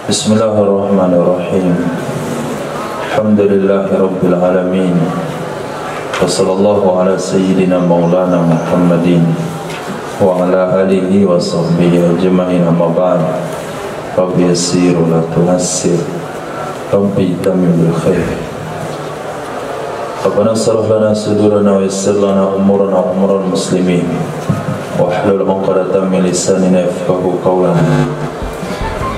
Bismillahirrahmanirrahim. Alhamdulillahirabbil alamin. Wassallallahu ala sayyidina maulana Muhammadin wa ala alihi wa sahbihi ajma'in, amma ba'd. Rabbi yassir wa la tu'assir, Rabbi tamim bil khair. Rabbana shrah lana sudurana wa yassir lana umurana wa umural muslimin wahlul 'uqdatam min lisanina yafqahu qawlana.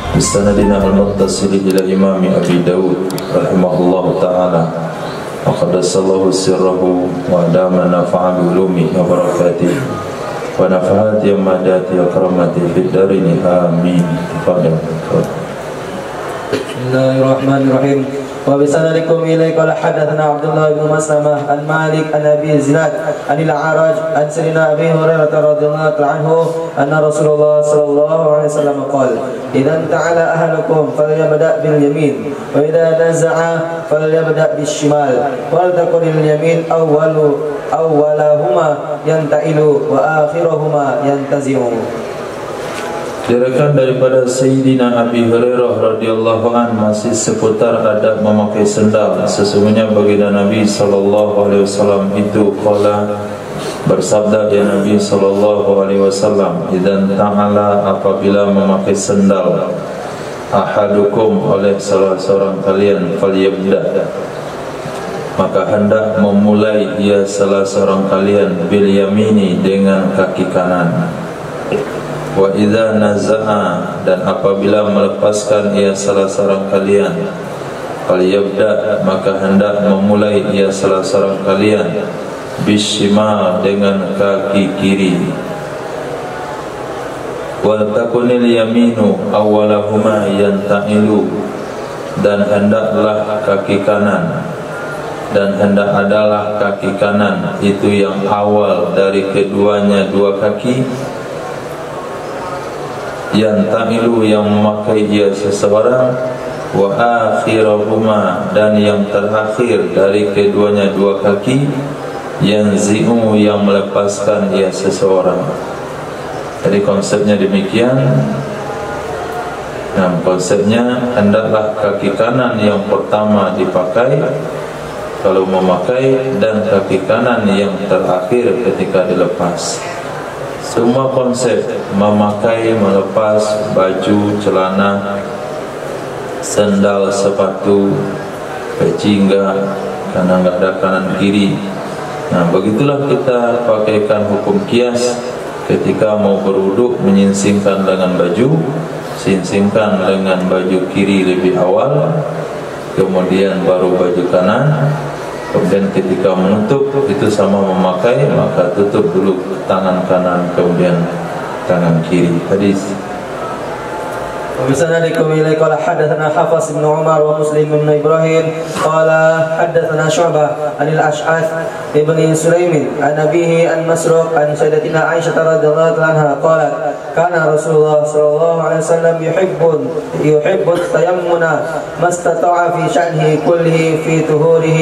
Bisanadina al-muttasil ila Imam Abi Dawud rahimahullahu ta'ala wa qaddasallahu sirrahu wa adama nafa'a bi ulumihi wa barakatihi wa nafa'ati amadati akramati fid darini amin. Bismillahirrahmanirrahim. Wa bisanadikum ilaika qala hadatsana Abdullah bin Maslamah an Malik an Abi Zinad anil A'raj an Sayyidina Abi Hurairah radhiyallahu anhu anna Rasulullah sallallahu alaihi wasallam qala idzan ta'ala ahlukum falyabda' bil yamin wa idza naza'a falyabda' bis shimal wal takunil yamin awwalahuma yanta'ilu wa akhiruhuma yantazi'u. Diriwayatkan daripada Sayyidina Abi Hurairah radhiyallahu an masih seputar adab memakai sendal. Sesungguhnya baginda Nabi sallallahu alaihi wasallam itu qala, bersabda ya Nabi sallallahu alaihi wasallam, idzan ta'ala, apabila memakai sendal ahadukum oleh salah seorang kalian, falyabda, maka hendak memulai ia salah seorang kalian bil yamini, dengan kaki kanan. Wa idza naza'a, dan apabila melepaskan ia salah seorang kalian, falyabda, maka hendak memulai ia salah seorang kalian bishimal, dengan kaki kiri. Wal takunil yaminu awwalahuma yanta'ilu, dan hendaklah kaki kanan, dan hendak adalah kaki kanan itu yang awal dari keduanya dua kaki, yanta'ilu, yang memakai ia seseorang, wa akhirahuma, dan yang terakhir dari keduanya dua kaki, yanzi'u, yang melepaskan ia seseorang. Jadi konsepnya demikian. Nah, konsepnya hendaklah kaki kanan yang pertama dipakai kalau memakai, dan kaki kanan yang terakhir ketika dilepas. Semua konsep memakai, melepas baju, celana, sandal, sepatu, peci enggak, karena enggak ada kanan kiri. Nah, begitulah kita pakaikan hukum kias. Ketika mau berwuduk, menyingsingkan lengan baju, singsingkan lengan baju kiri lebih awal, kemudian baru baju kanan. Kemudian ketika menutup, itu sama memakai, maka tutup dulu tangan kanan, kemudian tangan kiri. Hadis. وبسندكم إليه قال حدثنا حفص بن عمر ومسلم بن إبراهيم قال حدثنا شعبة عن الأشعث ابن سليم عن أبيه عن مسروق عن سيدتنا عائشة رضي الله عنها قالت كان رسول الله صلى الله عليه وسلم يحب التيمم ما استطاع في شأنه كله في طهوره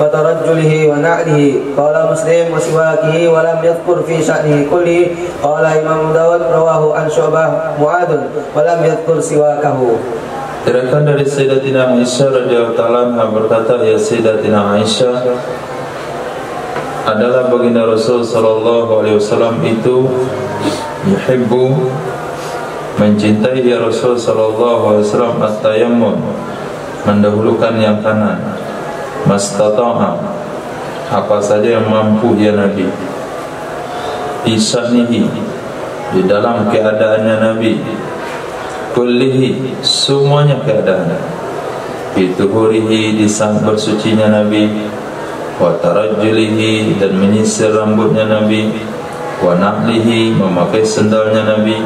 وترجله ونعله. قال مسلم وسواكه ولم يذكر في شأنه كله. قال إمام داود رواه عن شعبة معاذ ولم يذكر siwakahu. Diriwayatkan dari Sayyidatina Aisyah radhiyallahu ta'ala anha berkata, ya Sayyidatina Aisyah, adalah baginda Rasul sallallahu alaihi wasallam itu yuhibbu, mencintai ya Rasul sallallahu alaihi wasallam at-tayammum, mendahulukan yang kanan, mastata'a, apa saja yang mampu ya Nabi, isanihi, di dalam keadaannya Nabi, kullihi, semuanya keadaan, fituhurihi, di saat bersucinya Nabi, wa tarajjulihi, dan menyisir rambutnya Nabi, wa na'lihi, memakai sendalnya Nabi.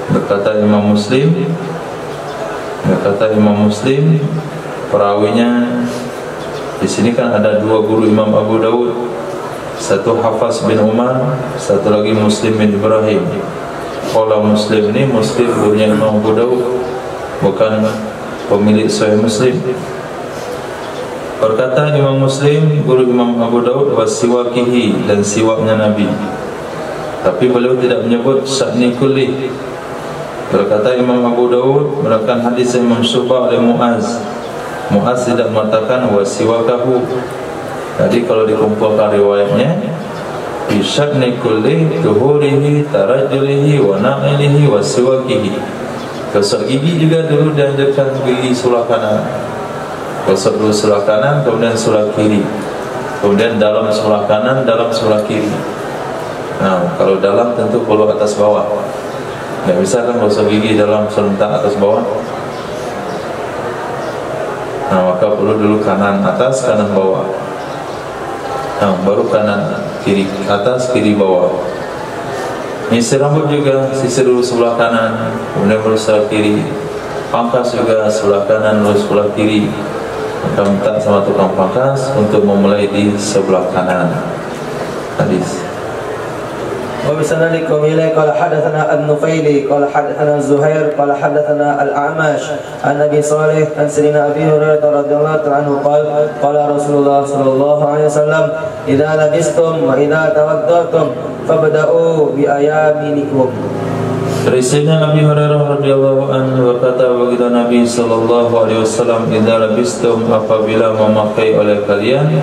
Berkata Imam Muslim, perawinya di sini kan ada dua guru Imam Abu Dawud, satu Hafaz bin Umar, satu lagi Muslim bin Ibrahim. Kalau Muslim ini Muslim gurunya Imam Abu Dawud, bukan pemilik Sahih Muslim. Berkata Imam Muslim, guru Imam Abu Dawud, wasiwakihi, dan siwaknya Nabi. Tapi beliau tidak menyebut sya'ni kulli, Berkata Imam Abu Dawud melakukan hadis yang mensyubah oleh Muaz. Muaz tidak mengatakan wasiwakahu. Jadi kalau dikumpulkan riwayatnya, bisyadni kulli tuhurihi tarajulihi wa na'ilihi wa siwakihi. Gosok gigi juga dulu dianjurkan gigi sebelah kanan. Gosok dulu sebelah kanan, kemudian sebelah kiri. Kemudian dalam sebelah kanan, dalam sebelah kiri. Nah, kalau dalam tentu perlu atas bawah. Tidak bisa kan gosok gigi dalam serentak atas bawah. Nah, maka perlu dulu kanan atas, kanan bawah. Nah, baru kanan kiri atas, kiri bawah. Nyisir rambut juga, sisir dulu sebelah kanan, kemudian baru sebelah kiri. Pangkas juga sebelah kanan, baru sebelah kiri. Maka minta sama tukang pangkas untuk memulai di sebelah kanan. Hadis. وبسندكم إليه قال حدثنا النفيلي قال حدثنا الزهير قال حدثنا الأعمش عن أبي صالح عن سيدنا أبي هريرة رضي الله عنه قال قال رسول الله صلى الله عليه وسلم إذا لبستم وإذا توضأتم فابدأوا بأيامنكم. Dari Sayyidina Abi Hurairah radhiyallahu anhu berkata baginda Nabi sallallahu alaihi wasallam, "Idza labistum, apabila memakai oleh kalian,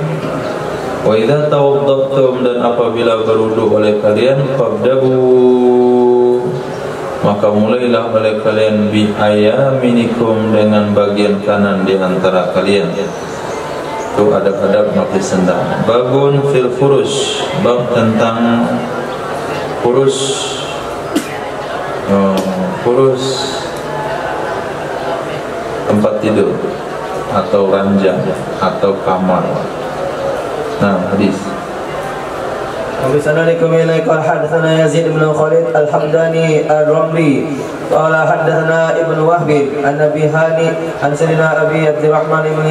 wa idza tawaddatum, dan apabila berwudu oleh kalian, fabda'u, maka mulailah oleh kalian bi ayaminikum, dengan bagian kanan di antara kalian." Itu adab-adab memakai sendal. Babun fil furush, bab tentang furush. Furush tempat tidur atau ranjang atau kamar. Nah, hadis. وبسندكم إليه قال حدثنا يزيد بن خالد الحمداني الرملي قال حدثنا ابن وهب عن أبي هاني عن سيدنا أبي عبد الرحمن بن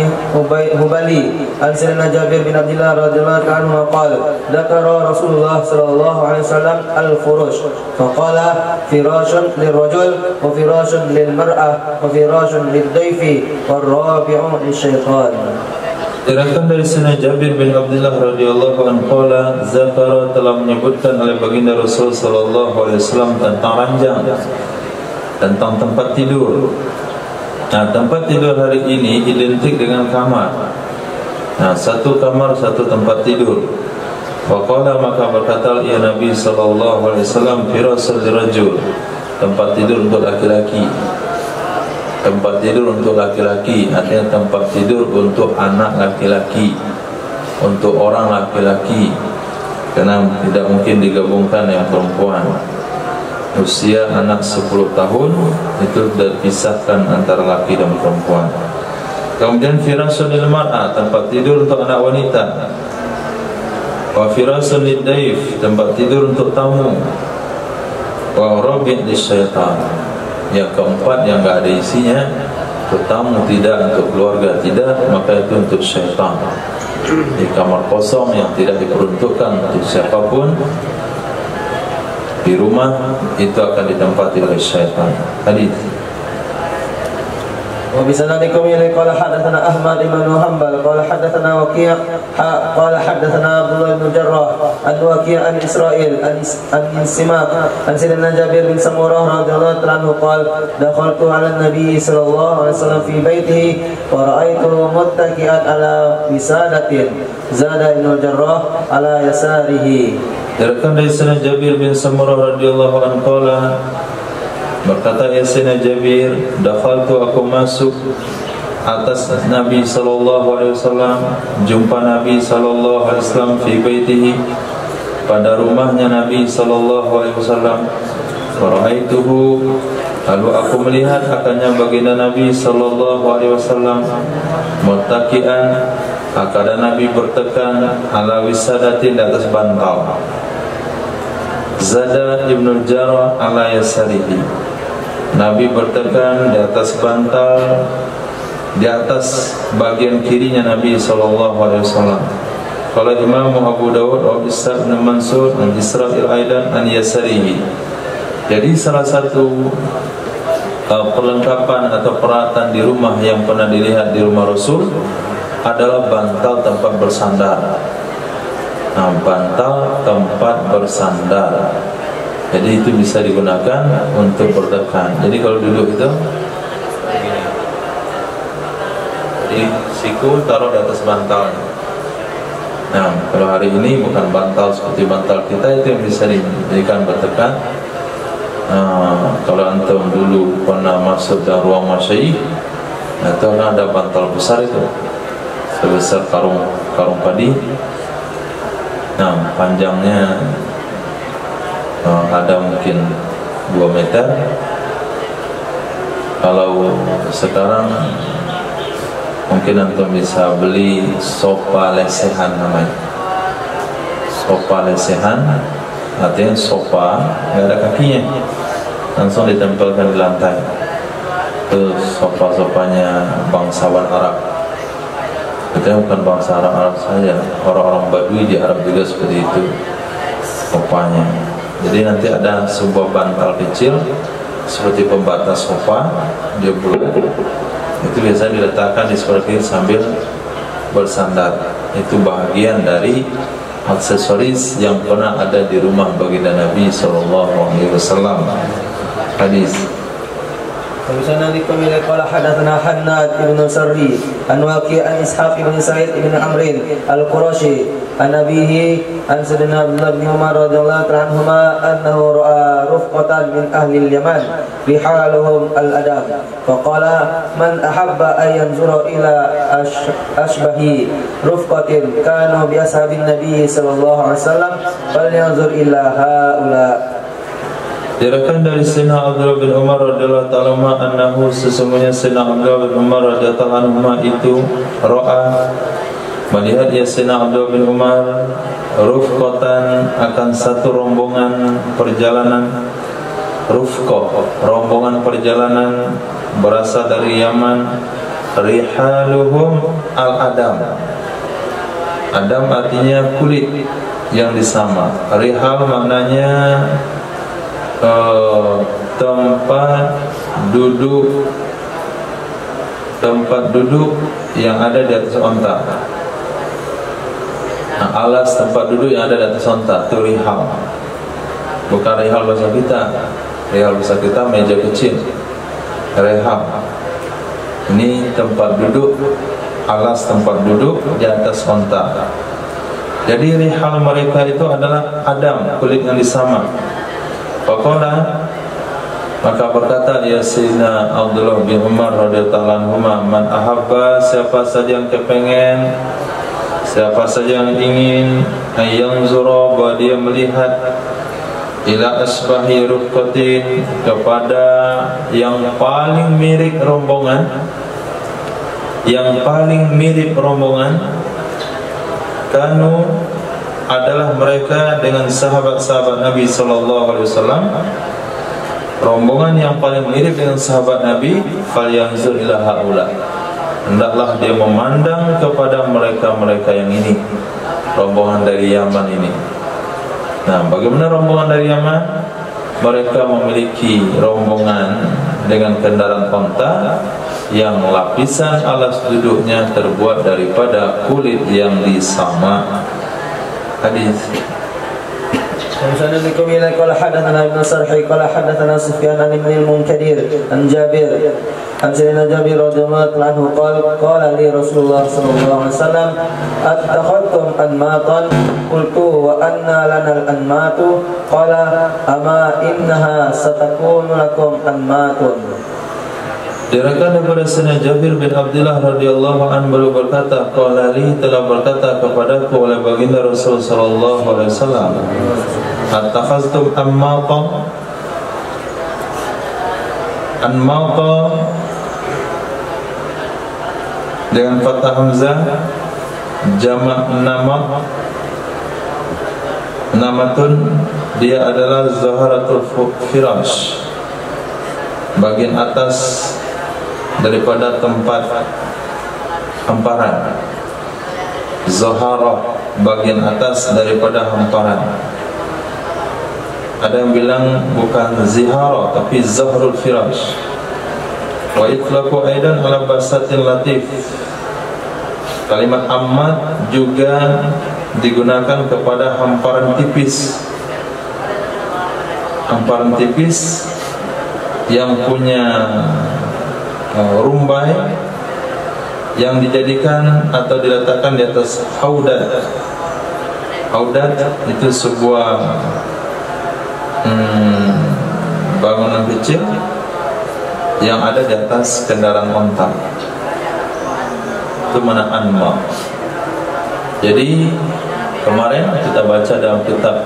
هبلي عن سيدنا جابر بن عبد الله رضي الله عنه قال ذكر رسول الله صلى الله عليه وسلم الفرش فقال فراش للرجل وفراش للمرأة وفراش للضيف والرابع للشيطان. Diriwayatkan dari Sayyidina Jabir bin Abdullah radhiyallahu anhu qala, zakara, telah menyebutkan oleh baginda Rasul sallallahu alaihi wasallam tentang ranjang, tentang tempat tidur. Nah, tempat tidur hari ini identik dengan kamar. Nah, satu kamar, satu tempat tidur. Faqala, maka berkata ya Nabi sallallahu alaihi wasallam, firasul lirajul, tempat tidur untuk laki-laki. Tempat tidur untuk laki-laki artinya tempat tidur untuk anak laki-laki, untuk orang laki-laki, karena tidak mungkin digabungkan yang perempuan. Usia anak 10 tahun itu dipisahkan antara laki dan perempuan. Kemudian firasun lil mar'ah, tempat tidur untuk anak wanita. Wa firasun lid daif, tempat tidur untuk tamu. Wa rabi' lisyaitan, yang keempat yang enggak ada isinya, untuk tamu tidak, untuk keluarga tidak, maka itu untuk syaitan. Di kamar kosong yang tidak diperuntukkan untuk siapapun di rumah, itu akan ditempati oleh syaitan. Hadis. وبسندكم إليه قال حدثنا أحمد بن حنبل قال حدثنا وكيع قال حدثنا عبد الله بن جراح عن وكيع عن إسرائيل عن سماك عن سيدنا جابر بن سمرة رضي الله عنه قال دخلت على النبي صلى الله عليه وسلم في بيته ورأيته متكئا على وسادة زاد بن الجراح على يساره. Diriwayatkan dari Sayyidina Jabir bin Samurah radhiyallahu anhu qala, berkata ya Sayyidina Jabir, dakhaltu, aku masuk atas Nabi sallallahu alaihi wasallam, jumpa Nabi sallallahu alaihi wasallam fi baitihi, pada rumahnya Nabi sallallahu alaihi wasallam. Faraaituhu, lalu aku melihat akannya baginda Nabi sallallahu alaihi wasallam muttaqian, keadaan Nabi bertekan ala wisadatin, di atas bantal. Zada ibnul Jarrah ala yasarihi, Nabi bertekan di atas bantal, di atas bagian kirinya Nabi sallallahu alaihi wasallam. Kalau Imam Abu Dawud wa Ishaq bin Mansur dan Israil aidan an yasarihi. Jadi salah satu perlengkapan atau peralatan di rumah yang pernah dilihat di rumah Rasul adalah bantal tempat bersandar. Nah, bantal tempat bersandar. Jadi itu bisa digunakan untuk bertekan. Jadi kalau duduk itu begini. Jadi siku taruh di atas bantal. Nah, kalau hari ini bukan bantal seperti bantal kita, itu yang bisa dijadikan bertekan. Kalau antum dulu pernah masuk dalam ruang masyayikh, itu ada bantal besar itu sebesar karung padi. Nah, panjangnya ada mungkin 2 meter. Kalau sekarang mungkin antum bisa beli sofa lesehan namanya. Sofa lesehan artinya sofa nggak ada kakinya, langsung ditempelkan di lantai. Itu sofa-sofanya bangsawan Arab. Itu bukan bangsa Arab saja, orang-orang Badui di Arab juga seperti itu sofanya. Jadi nanti ada sebuah bantal kecil seperti pembatas sofa, dia bulat. Itu biasa diletakkan di seperti sambil bersandar. Itu bagian dari aksesoris yang pernah ada di rumah baginda Nabi SAW. Hadis. Kemudian dikutip oleh hadatsana Hannad bin Sarri an Waqi' an Ishaq bin Sa'id bin Amrin al-Qurashi an abihi an Sayyidina Abdullah bin Umar radhiyallahu anhuma annahu ra'a rufqatan min ahli al-Yaman rihaluhum al-adab faqala man ahabba an yanzura ila ashbahi rufqatin kanu bi ashabin nabi sallallahu alaihi wasallam falyanzur ila haula. Diriwayatkan dari Sayyidina Abdullah bin Umar radhiyallahu ta'ala anhu, sesungguhnya Sayyidina Abdullah bin Umar radhiyallahu anhu itu ra'a, melihat ya Sayyidina Abdullah bin Umar rufqatan, akan satu rombongan perjalanan. Rufqah, rombongan perjalanan berasal dari Yaman. Rihaluhum al-adam. Adam artinya kulit yang disama. Rihal maknanya tempat duduk yang ada di atas onta. Nah, alas tempat duduk yang ada di atas onta itu rihal. Bukan rihal bahasa kita. Rihal bahasa kita meja kecil. Rihal ini tempat duduk, alas tempat duduk di atas onta. Jadi rihal mereka itu adalah adam, kulit yang disama. Faqala, maka berkata ya Sayyidina Abdullah bin Umar radhiyallahu anhu, man ahabba, siapa saja yang kepengen, siapa saja yang ingin, ayanzura, bahwa dia melihat, ila asbahi rufqatin, kepada yang paling mirip rombongan, yang paling mirip rombongan, kanu adalah mereka dengan sahabat-sahabat Nabi SAW. Rombongan yang paling mirip dengan sahabat Nabi, falyanzur ila haula, hendaklah dia memandang kepada mereka-mereka yang ini, rombongan dari Yaman ini. Nah, bagaimana rombongan dari Yaman? Mereka memiliki rombongan dengan kendaraan onta yang lapisan alas duduknya terbuat daripada kulit yang disama. Hadis. Kemudian dikutip oleh hadatsana Ibnu Sarhi qala hadatsana Sufyan bin al-Munkadir an Jabir an Sayyidina Jabir radhiyallahu anhu qala li Rasulullah sallallahu alaihi wasallam attakhadtum anmatan qultu wa anna lana al-anmatu qala ama innaha satakunu lakum anmatun. Diriwayatkan daripada Sayyidina Jabir bin Abdullah radhiyallahu anhu berkata, qala li, telah berkata kepadaku oleh baginda Rasul sallallahu alaihi wasallam, attakhaztum ammata, anmata dengan fathah hamzah, jamak nama, namatun, dia adalah zaharatul firash, bagian atas daripada tempat hamparan. Zaharah, bagian atas daripada hamparan. Ada yang bilang bukan zihara tapi zahrul firash. Wa itlaqu aidan ala basatin latif. Kalimat ammat juga digunakan kepada hamparan tipis. hamparan tipis yang punya rumbai yang dijadikan atau diletakkan di atas haudad. Haudad itu sebuah bangunan kecil yang ada di atas kendaraan onta. Itu mana anma. Jadi kemarin kita baca dalam kitab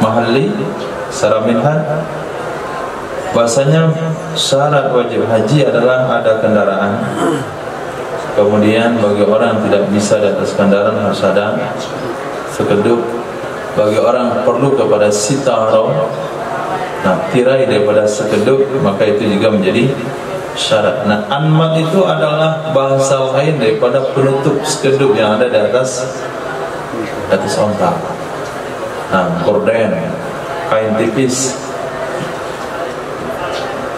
Mahalli Saraminhan, bahasanya syarat wajib haji adalah ada kendaraan. Kemudian bagi orang yang tidak bisa di atas kendaraan harus ada sekedup. Bagi orang yang perlu kepada sitaro, nah tirai daripada sekedup, maka itu juga menjadi syarat. Nah, anmat itu adalah bahasa lain daripada penutup sekedup yang ada di atas onta. Nah, gorden, kain tipis.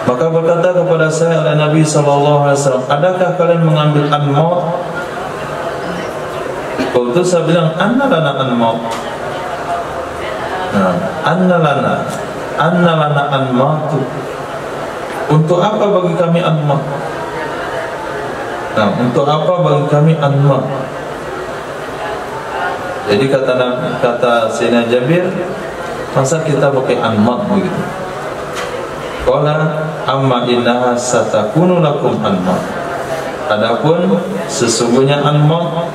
Maka berkata kepada saya oleh Nabi SAW, adakah kalian mengambil anmat? Waktu saya bilang, anna lana anmat. Nah, anna lana anmatu. Untuk apa bagi kami anmat? Nah, untuk apa bagi kami anmat? Jadi kata Sayyidina Jabir, masa kita pakai anmat begitu? Qala amma innaha satakunu lakum anmat. Adapun sesungguhnya anmat,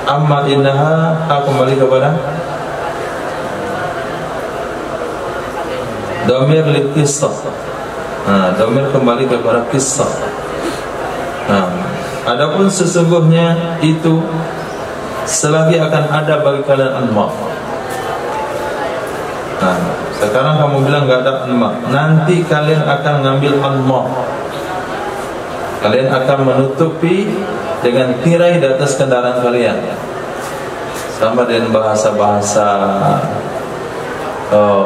amma innaha, kembali kepada dhamir lil qissah. Nah, dhamir kembali kepada kisah. Nah, adapun sesungguhnya itu selagi akan ada bagi kalian anma. Nah, sekarang kamu bilang enggak ada anma, nanti kalian akan ngambil anma. Kalian akan menutupi dengan tirai di atas kendaraan kalian. Sama dengan bahasa-bahasa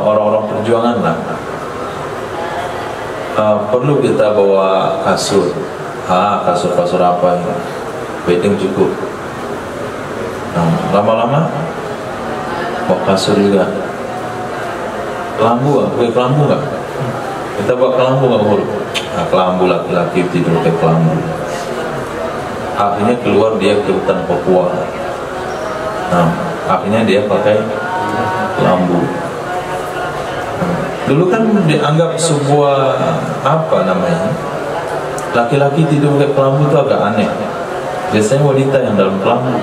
orang-orang perjuangan lah. Perlu kita bawa kasur. Kasur apa ini? Bedding cukup. Nah, lama-lama bawa kasur juga. Kelambu nggak? Kita bawa kelambu nggak huruf? Nah, kelambu laki-laki tidur pakai kelambu. Akhirnya keluar dia ke hutan Papua. Nah, akhirnya dia pakai kelambu. Dulu kan dianggap sebuah apa namanya, laki-laki tidur pakai kelambu itu agak aneh. Biasanya wanita yang dalam kelambu.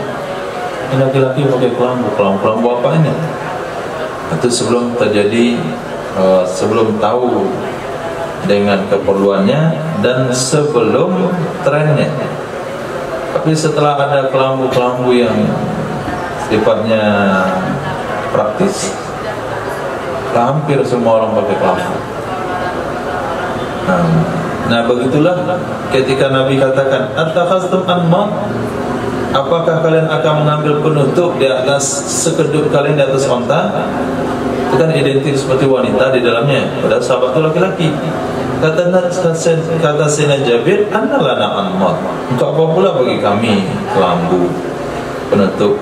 Ini laki-laki pakai kelambu. Kelambu apa ini? Itu sebelum terjadi, sebelum tahu dengan keperluannya dan sebelum trennya. Tapi setelah ada kelambu-kelambu yang sifatnya praktis, hampir semua orang pakai kelambu. Nah, begitulah ketika Nabi katakan, "Attakhaztum anma?" Apakah kalian akan mengambil penutup di atas sekedup kalian di atas onta? Itu kan identik seperti wanita di dalamnya. Padahal sahabat itu laki-laki. Kata Sayyidina Jabir, "Anna lana anma." Untuk apa pula bagi kami kelambu penutup?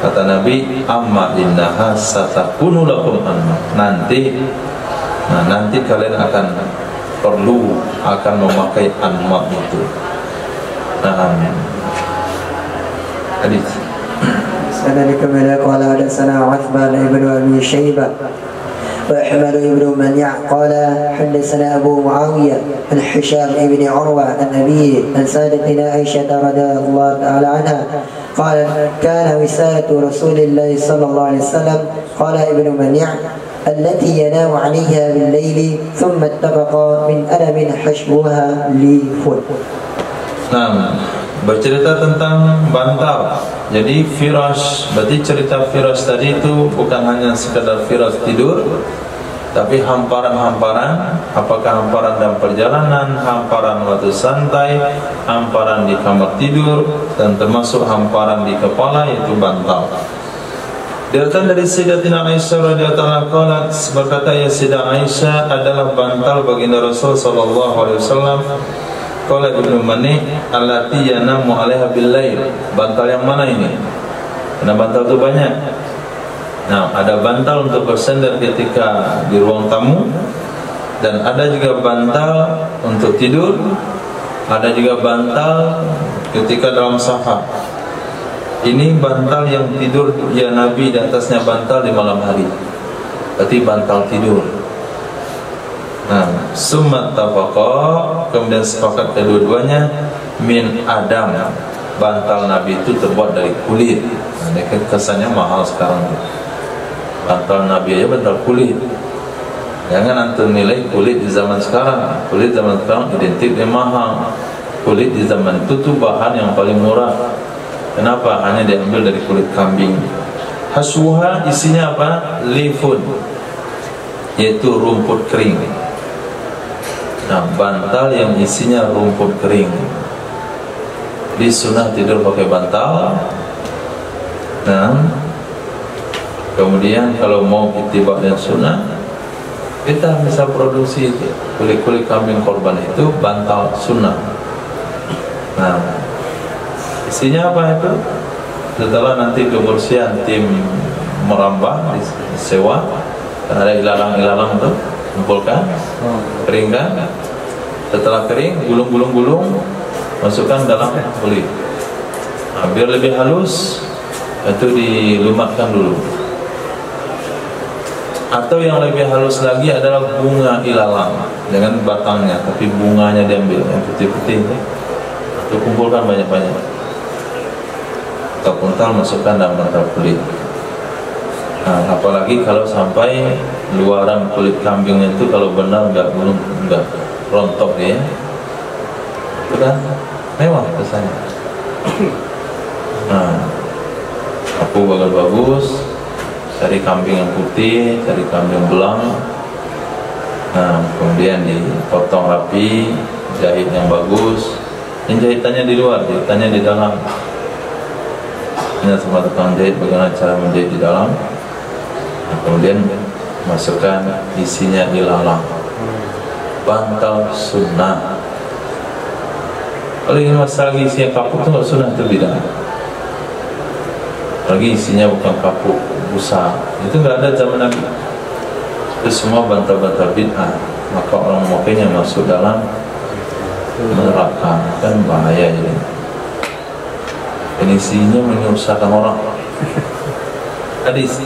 Kata Nabi, "Amma innaha satakunu lakum anma." Nanti kalian akan perlu memakai anma itu. Hadis. Sanadika qala hadatsana Uthman ibn Abi Shaybah wa Ahmad ibn Mani' qala hadatsana Abu Muawiyah an Hisham ibn Urwa an Nabi an Sayyidatina Aisyah radhiyallahu ta'ala anha قال كان وسادة رسول الله صلى الله عليه وسلم قال ابن منيع التي ينام عليها بالليل ثم اتفق من ألم حشوها ليف. Bercerita tentang bantal. Jadi firash, berarti cerita firash tadi itu bukan hanya sekedar firash tidur, tapi hamparan-hamparan. Apakah hamparan dalam perjalanan, hamparan waktu santai, hamparan di kamar tidur, dan termasuk hamparan di kepala, yaitu bantal. Diriwayatkan dari Sayyidatina Aisyah radhiyallahu anha, berkata, ya Sayyidah Aisyah adalah bantal baginda Rasul sallallahu alaihi wasallam. Qala Ibnu Mani' allati yanamu 'alaiha bil-lail. Bantal yang mana ini? Karena bantal itu banyak. Nah, ada bantal untuk bersandar ketika di ruang tamu, dan ada juga bantal untuk tidur, ada juga bantal ketika dalam safar. Ini bantal yang tidur ya Nabi, di atasnya bantal di malam hari, berarti bantal tidur. Nah, summa tafaqa, kemudian sepakat kedua-duanya, min adam, bantal Nabi itu terbuat dari kulit. Nah, ini kesannya mahal sekarang. Bantal Nabi aja bantal kulit. Jangan antum nilai kulit di zaman sekarang. Kulit zaman sekarang identik dengan mahal. Kulit di zaman itu tuh bahan yang paling murah. Kenapa? Hanya diambil dari kulit kambing. Haswuha, isinya apa? Lifun, yaitu rumput kering. Nah, bantal yang isinya rumput kering. Di sunnah tidur pakai bantal. Nah, kemudian kalau mau ittiba dan sunnah, kita bisa produksi kulit-kulit kambing korban itu bantal sunnah. Nah, isinya apa itu? Setelah nanti kebersihan tim merambah disewa, kan ada ilalang-ilalang tuh, kumpulkan, keringkan. Setelah kering, gulung, masukkan dalam kulit. Nah, biar lebih halus, itu dilumatkan dulu. Atau yang lebih halus lagi adalah bunga ilalang dengan batangnya, tapi bunganya diambil yang putih-putih itu. Itu kumpulkan banyak-banyak. Atau puntal, masukkan dalam bantal kulit. Nah, apalagi kalau sampai luaran kulit kambingnya itu kalau benar enggak rontok dia, itu kan mewah kesannya. Nah, aku bagus, cari kambing yang putih, cari kambing belang. Nah, kemudian dipotong rapi, jahit yang bagus. Ini jahitannya di luar, jahitannya di dalam. Ini sama tukang jahit bagaimana cara menjahit di dalam. Nah, kemudian masukkan isinya ilalang, bantal sunnah. Kalau ini masalah isinya kapuk itu nggak sunnah, itu bid'ah. Lagi isinya bukan kapuk, busa, itu nggak ada zaman Nabi. Itu semua bantal-bantal bid'ah. Maka orang memakainya masuk dalam neraka, kan bahaya ini. Isinya menyusahkan orang. Hadis.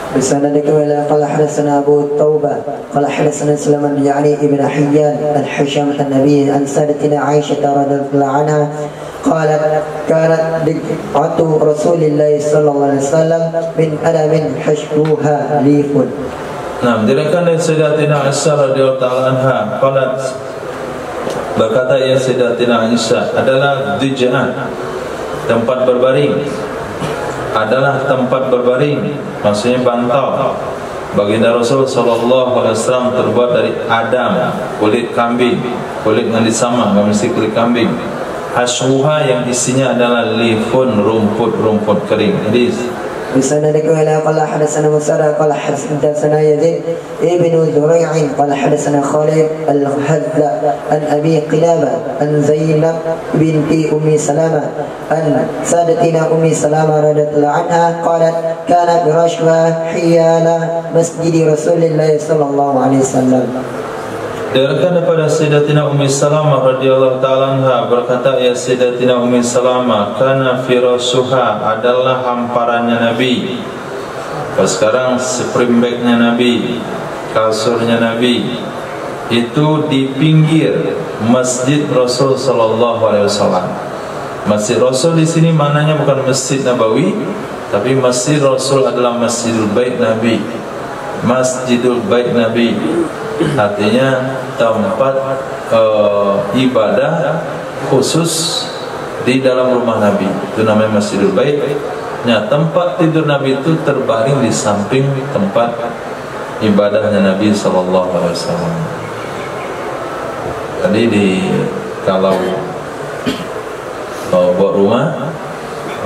بسندك إلى قال حدثنا أبو التوبة قال حدثنا سليمان يعني ابن حيان عن حشام النبي عن سادتنا عائشة رضي الله عنها قالت كانت بقعة رسول الله صلى الله عليه وسلم من ألم حشوها ليف. Nah, diriwayatkan dari Sayyidatina Aisyah radhiyallahu ta'ala anha, qalat, berkata ya Sayyidatina Aisyah, adalah dij'an, tempat berbaring, adalah tempat berbaring, maksudnya bantal. Baginda Rasul sallallahu alaihi wasallam terbuat dari adam, kulit kambing, kulit yang disama, enggak mesti kulit kambing. Hashuha, yang isinya adalah lifun, rumput kering. Hadis. بسندك إلى قال حدثنا مسرى قال حدثنا يزيد ابن زريع قال حدثنا خالد الهذا عن أبي قلابة عن زينب بنت أم سلمة عن سادتنا أم سلمة رضي الله عنها قالت كان برشوة حيال مسجد رسول الله صلى الله عليه وسلم. Diriwayatkan daripada Sayyidatina Ummi Salamah radhiyallahu ta'ala anha, berkata ya Sayyidatina Ummi Salamah, kana firasuha, adalah hamparannya Nabi. Sekarang spring bagnya Nabi, kasurnya Nabi itu di pinggir Masjid Rasul sallallahu alaihi wasallam. Masjid Rasul di sini maknanya bukan Masjid Nabawi, tapi Masjid Rasul adalah Masjidul Bait Nabi. Masjidul Bait Nabi artinya tempat ibadah khusus di dalam rumah Nabi, itu namanya Masjidul Bait. Nah, tempat tidur Nabi itu terbaring di samping tempat ibadahnya Nabi sallallahu alaihi wasallam. Jadi kalau buat rumah,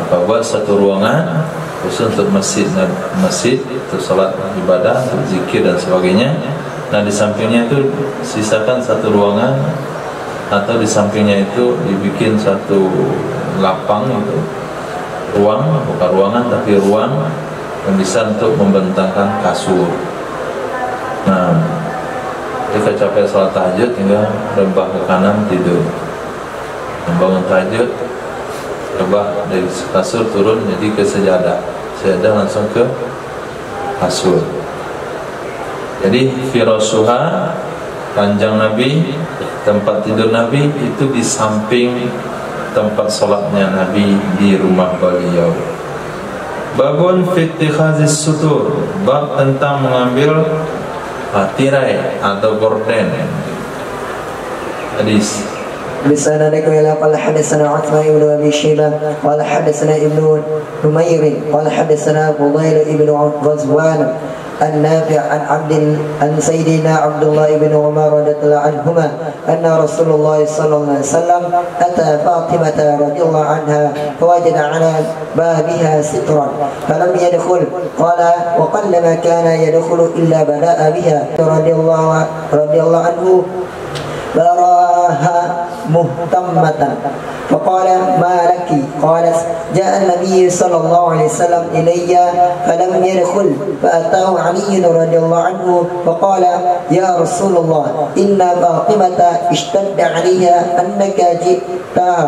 maka buat satu ruangan khusus untuk masjid, untuk salat ibadah, untuk zikir dan sebagainya. Nah, di sampingnya itu sisakan satu ruangan, atau di sampingnya itu dibikin satu lapang, itu ruang, bukan ruangan tapi ruang yang bisa untuk membentangkan kasur. Nah, jika capek salat tahajud tinggal rebah ke kanan tidur. Membangun tahajud rebah dari kasur turun jadi ke sejadah, sejadah langsung ke kasur. Jadi firashuha, ranjang Nabi, tempat tidur Nabi itu di samping tempat solatnya Nabi di rumah beliau. Babun fittikhazis sutur, bab tentang mengambil tirai atau gorden. Hadis. بسندك إلى قال حدثنا عثمان بن أبي شيبة قال حدثنا ابن نمير قال حدثنا فضيل بن غزوان النافع عن سيدنا عبد الله بن عمر رضي الله عنهما أن رسول الله صلى الله عليه وسلم أتى فاطمة رضي الله عنها فوجد على بابها سترا فلم يدخل قال وقلما كان يدخل إلا بدأ بها رضي الله عنه فراها مهتمة فقال ما لك؟ قالت جاء النبي صلى الله عليه وسلم إلي فلم يدخل فأتاه علي رضي الله عنه فقال يا رسول الله إن فاطمة اشتد عليها أنك جئتها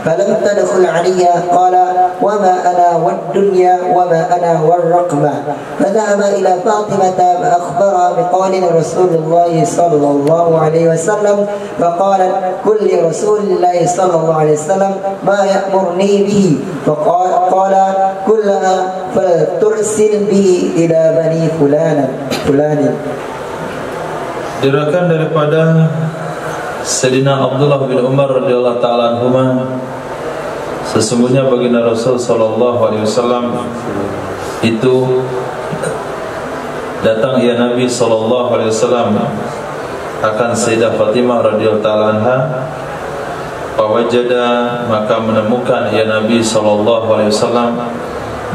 فلم تدخل عليها قال وما أنا والدنيا وما أنا والرقمة فذهب إلى فاطمة فأخبرها بقول رسول الله صلى الله عليه وسلم فقالت قل لرسول الله صلى الله عليه وسلم ما يأمرني به فقال كلها فلترسل به إلى بني فلان. Diriwayatkan daripada Sayyidina Abdullah bin Umar radhiyallahu taala anhuma, sesungguhnya baginda Rasul sallallahu alaihi wasallam itu datang ya Nabi sallallahu alaihi wasallam akan Sayyidah Fatimah radhiyallahu taala anha. Fawajada, maka menemukan ya Nabi sallallahu alaihi wasallam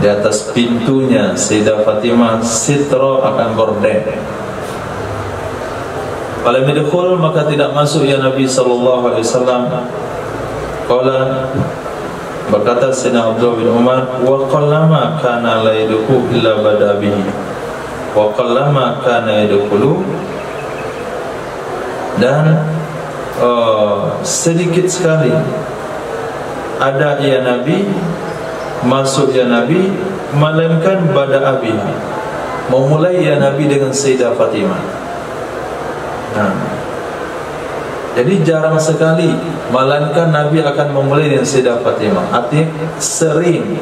di atas pintunya Sayyidah Fatimah sitra akan gorden. Falam yadkhul, maka tidak masuk ya Nabi sallallahu alaihi wasallam. Qala, berkata Sayyidina Abdullah bin Umar, wa qallama kana la yadkhulu illa bada bihi. Wa qallama kana yadkhulu, dan sedikit sekali ada ya Nabi, masuk ya Nabi, melainkan pada Abi, memulai ya Nabi dengan Sayyidah Fatimah. Nah, jadi jarang sekali melainkan Nabi akan memulai dengan Sayyidah Fatimah. Artinya sering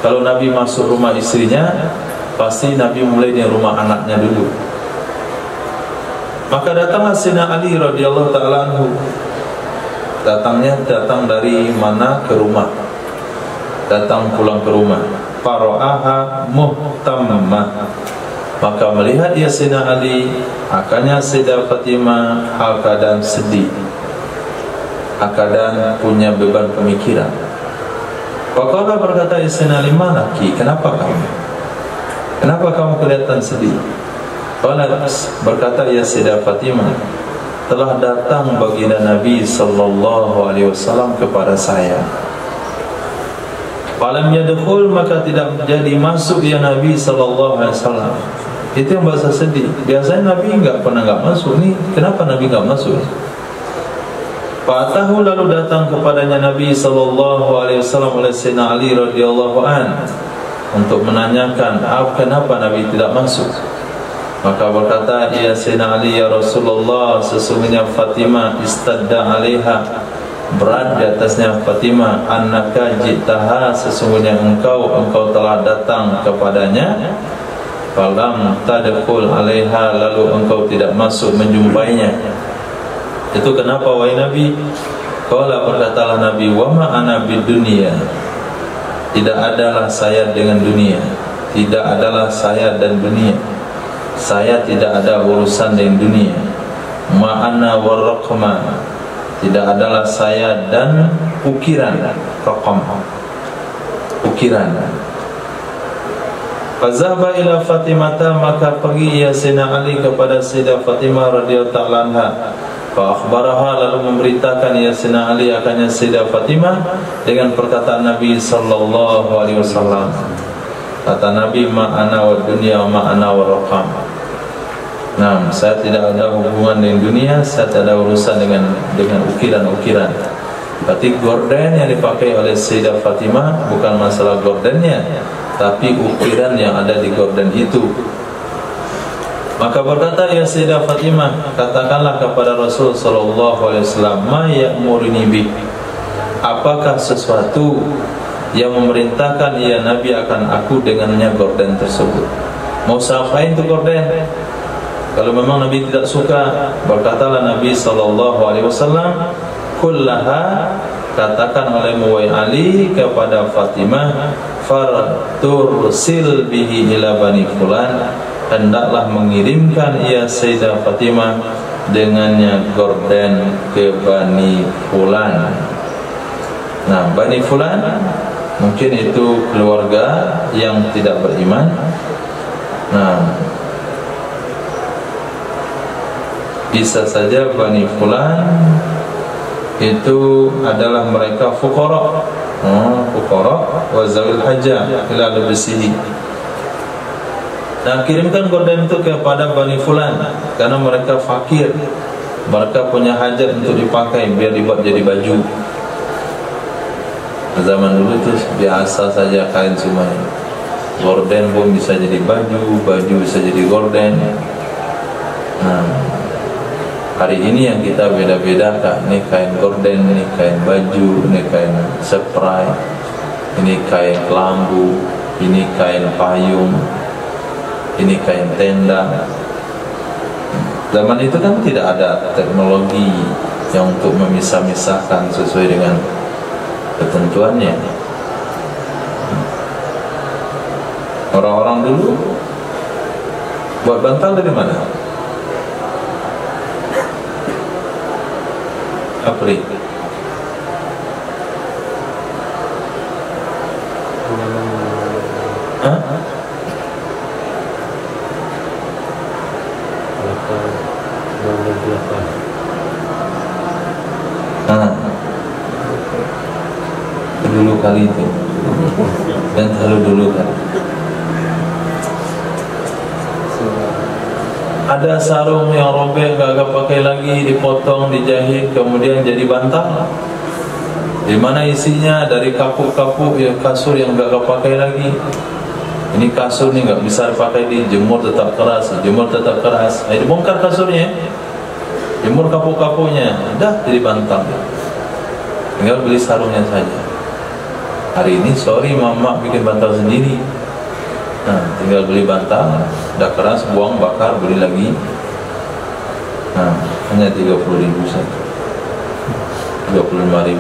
kalau Nabi masuk rumah istrinya, pasti Nabi mulai dengan rumah anaknya dulu. Maka datanglah Sayyidina Ali radhiyallahu ta'ala anhu. Datang dari mana ke rumah, datang pulang ke rumah. Fara'aha muhtammah, maka melihat ya Sayyidina Ali akannya Sayyidah Fatimah hal keadaan sedih, keadaan punya beban pemikiran. Faqala, berkata ya Sayyidina Ali, malaki, kenapa kamu kelihatan sedih? Berkata ya Sayyidah Fatimah, telah datang baginda Nabi sallallahu alaihi wasallam kepada saya. Falam yadkhul, maka tidak jadi masuk ya Nabi sallallahu alaihi wasallam. Itu yang bahasa sedih. Biasanya Nabi enggak masuk. Nih, kenapa Nabi enggak masuk? Fatahu, lalu datang kepadanya Nabi sallallahu alaihi wasallam oleh Sayyidina Ali radhiyallahu an untuk menanyakan kenapa Nabi tidak masuk. Maka berkata ya Sayyidina Ali, ya Rasulullah, sesungguhnya Fatimah istadda alaiha, berat di atasnya Fatimah, annaka jitaha, sesungguhnya engkau telah datang kepadanya. Falam tadkhul alaiha, lalu engkau tidak masuk menjumpainya. Itu kenapa wahai Nabi? Qala, berkatalah Nabi, wa ma ana bidunya, tidak adalah saya dengan dunia, tidak adalah saya dan dunia. Saya tidak ada urusan dengan dunia. Ma'ana warraqma, tidak adalah saya dan ukiran. Raqam, ukiran. Fazahaba ila Fatimata, maka pergi ya Sayyidina Ali kepada Sayyidah Fatimah radhiyallahu ta'ala anha. Fa akhbaraha, lalu memberitakan ya Sayyidina Ali akannya Sayyidah Fatimah dengan perkataan Nabi sallallahu alaihi wasallam. Kata Nabi, ma'ana wa dunya wa ma'ana wa raqam. Nah, saya tidak ada hubungan dengan dunia, saya tidak ada urusan dengan ukiran-ukiran. Berarti gorden yang dipakai oleh Sayyidah Fatimah bukan masalah gordennya, tapi ukiran yang ada di gorden itu. Maka berkata ya Sayyidah Fatimah, katakanlah kepada Rasul sallallahu alaihi wasallam, ma ya'muruni bi, apakah sesuatu yang memerintahkan ya Nabi akan aku dengannya gorden tersebut. Mau sapain tu gorden? Kalau memang Nabi tidak suka, berkatalah Nabi sallallahu alaihi wasallam, kullaha, katakan olehmu wahai Ali kepada Fatimah, fartursil bihi ila bani fulan, hendaklah mengirimkan ia Sayyidah Fatimah dengannya gorden ke Bani Fulan. Nah, Bani Fulan mungkin itu keluarga yang tidak beriman. Nah, bisa saja Bani Fulan itu adalah mereka fuqara, fuqara wa zawil haja ila labsihi. Nah, kirimkan gorden itu kepada Bani Fulan karena mereka fakir, mereka punya hajat untuk dipakai biar dibuat jadi baju. Zaman dulu tuh biasa saja kain semuanya. Gorden pun bisa jadi baju, baju bisa jadi gorden. Nah, hari ini yang kita beda-bedakan, ini kain gorden, ini kain baju, ini kain spray, ini kain kelambu, ini kain payung, ini kain tenda. Zaman itu kan tidak ada teknologi yang untuk memisah-misahkan sesuai dengan ketentuannya. Orang-orang dulu buat bantal dari mana? Apri. Hah? Dulu kali itu dan terlalu dulu kan ada sarung yang robek gak pakai lagi, dipotong, dijahit, kemudian jadi bantal. Di mana isinya dari kapuk-kapuk ya, kasur yang gak pakai lagi. Ini kasur nih gak bisa dipakai, dijemur tetap keras, jemur tetap keras. Dibongkar kasurnya, jemur kapuk-kapuknya, dah jadi bantal. Tinggal beli sarungnya saja. Hari ini sorry mama bikin bantal sendiri. Nah, tinggal beli bantal, udah keras, buang, bakar, beli lagi. Nah, hanya 30.000 saja, 35.000.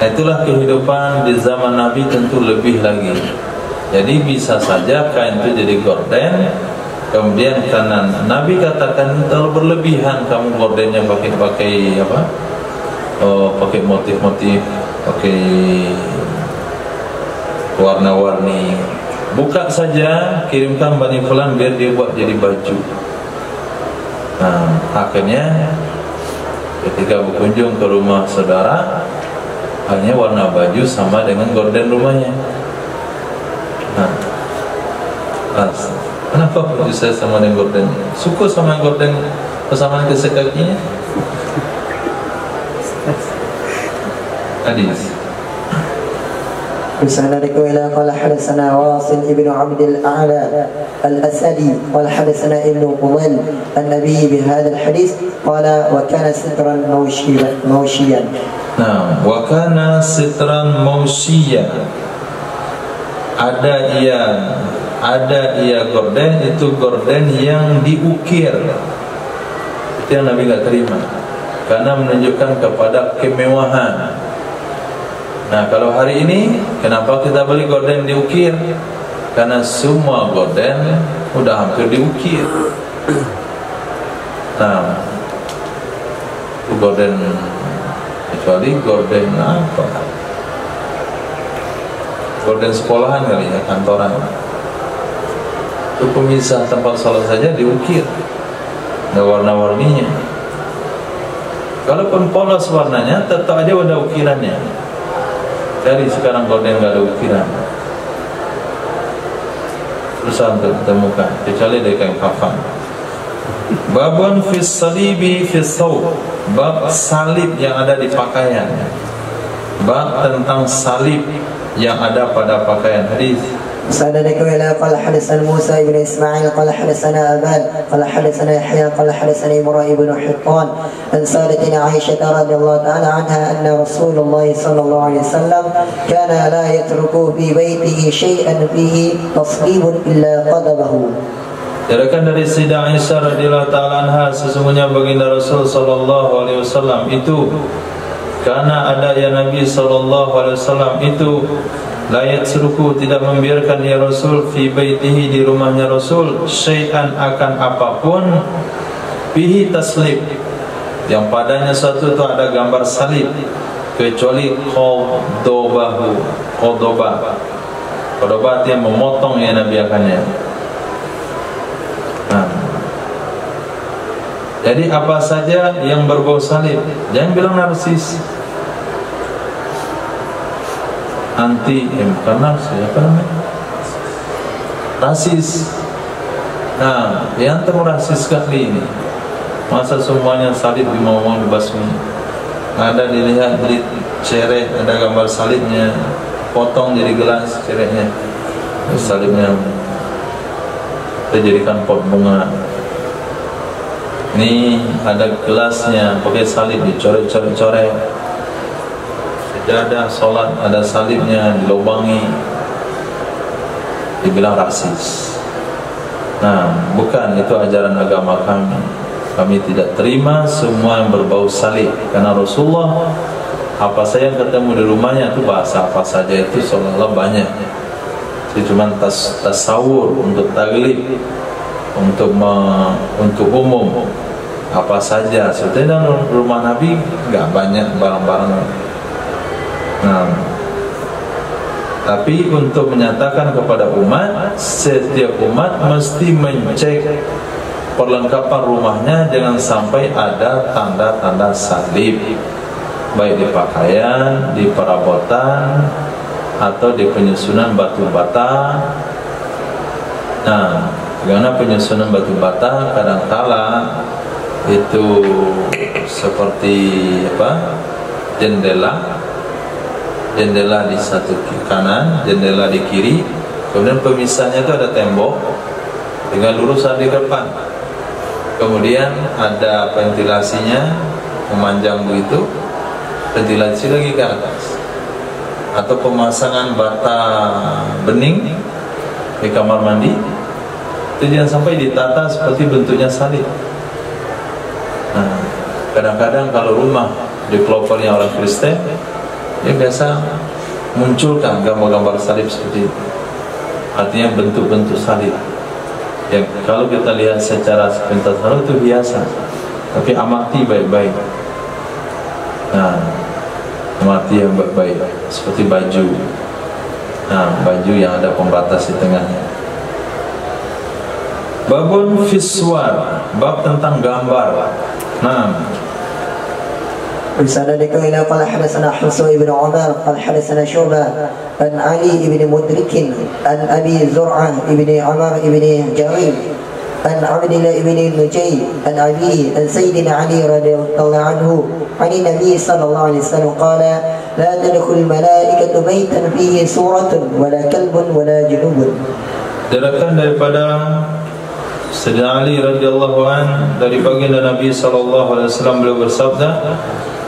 Itulah kehidupan di zaman Nabi, tentu lebih lagi. Jadi bisa saja kain itu jadi gorden. Kemudian karena Nabi katakan terlalu berlebihan kamu gordennya pakai apa? Pakai motif-motif, pakai warna-warni. Buka saja, kirimkan Bani Fulan biar dia buat jadi baju. Nah, akhirnya ketika berkunjung ke rumah saudara, hanya warna baju sama dengan gorden rumahnya. Nah, kenapa baju saya sama dengan gorden? Suka sama gorden persamaan kesekakinya? Hadis. بسند إلى قال حدثنا واصل ابن عبد الأعلى الأسدي قال حدثنا ابن قضيل النبي بهذا الحديث قال وكان سترا موشيا. Nah, wakana sitran mausiyya. Ada ia gorden, itu gorden yang diukir. Itu yang Nabi tidak terima, karena menunjukkan kepada kemewahan. Nah, kalau hari ini kenapa kita beli gorden diukir? Karena semua gorden udah hampir diukir. Nah, itu gorden, kecuali gorden apa? Gorden sekolahan kali ya, kantoran. Itu pemisah tempat sholat saja diukir, ada warna-warninya. Kalaupun polos warnanya, tetap aja ada ukirannya. Dari sekarang gorden nggak ada ukiran, susah untuk ditemukan, kecuali dari kain kafan. Babun fis salibi fis thawb, bab salib yang ada di pakaian. Bab tentang salib yang ada pada pakaian. Hadis سندك إلى قال حدثنا موسى بن إسماعيل قال حدثنا أبان قال حدثنا يحيى قال حدثنا إبراهيم بن حطان عن سادتنا عائشة رضي الله تعالى عنها أن رسول الله صلى الله عليه وسلم كان لا يترك في بيته شيئا فيه تصليب إلا قدمه. Diriwayatkan dari Sayyidah Aisyah radhiyallahu taala anha, sesungguhnya baginda Rasul sallallahu alaihi wasallam itu, karena ada ya Nabi sallallahu alaihi wasallam itu, la yatruku, tidak membiarkan ya Rasul, fi baitihi, di rumahnya Rasul, syai'an, akan apapun, fihi taslib, yang padanya suatu itu ada gambar salib, kecuali qadobah. Qadobah yang memotong ya Nabi akannya. Jadi apa saja yang berbau salib, jangan bilang narsis, anti, bukan narsis, apa namanya, rasis. Nah, yang rasis sekali ini. Masa semuanya salib dimau-mau dibasmi? Ada dilihat di cereh, ada gambar salibnya, potong jadi gelas cerehnya, salibnya dijadikan pot bunga. Ini ada gelasnya pakai salib, dicoret-coret. Sejadah sholat ada salibnya, dilubangi, dibilang rasis. Nah, bukan itu ajaran agama kami. Kami tidak terima semua yang berbau salib, karena Rasulullah apa saja yang ketemu di rumahnya itu bahasa apa saja itu seolah-olah banyak. Itu cuma tasawur untuk taglib, untuk umum, apa saja. Sebetulnya dalam rumah Nabi nggak banyak barang-barang. Nah, tapi untuk menyatakan kepada umat, setiap umat mesti mencek perlengkapan rumahnya, jangan sampai ada tanda-tanda salib, baik di pakaian, di perabotan, atau di penyusunan batu bata. Nah, karena penyusunan batu bata kadangkala itu seperti apa, jendela di satu kanan, jendela di kiri, kemudian pemisahnya itu ada tembok dengan lurusan di depan, kemudian ada ventilasinya memanjang begitu, ventilasi lagi ke atas, atau pemasangan bata bening di kamar mandi. Itu jangan sampai ditata seperti bentuknya salib. Nah, kadang-kadang kalau rumah di pelopornya orang Kristen, dia biasa munculkan gambar-gambar salib seperti itu. Artinya bentuk-bentuk salib. Ya, kalau kita lihat secara sepintas salib itu biasa, tapi amati baik-baik. Nah, amati yang baik-baik, seperti baju. Nah, baju yang ada pembatas di tengahnya. Babun fiswar, bab tentang gambar. Nah, بسندك إلى قال حدثنا حفص بن عمر قال حدثنا شعبة عن علي بن مدرك عن أبي زرعة بن عمر بن جرير عن عبد الله بن النجي عن أبيه عن سيدنا علي رضي الله عنه عن النبي صلى الله عليه وسلم قال لا تدخل الملائكة بيتا فيه صورة ولا كلب ولا جنوب. Diriwayatkan daripada Sayyidina Ali radhiyallahu an dari baginda Nabi sallallahu alaihi wasallam, beliau bersabda,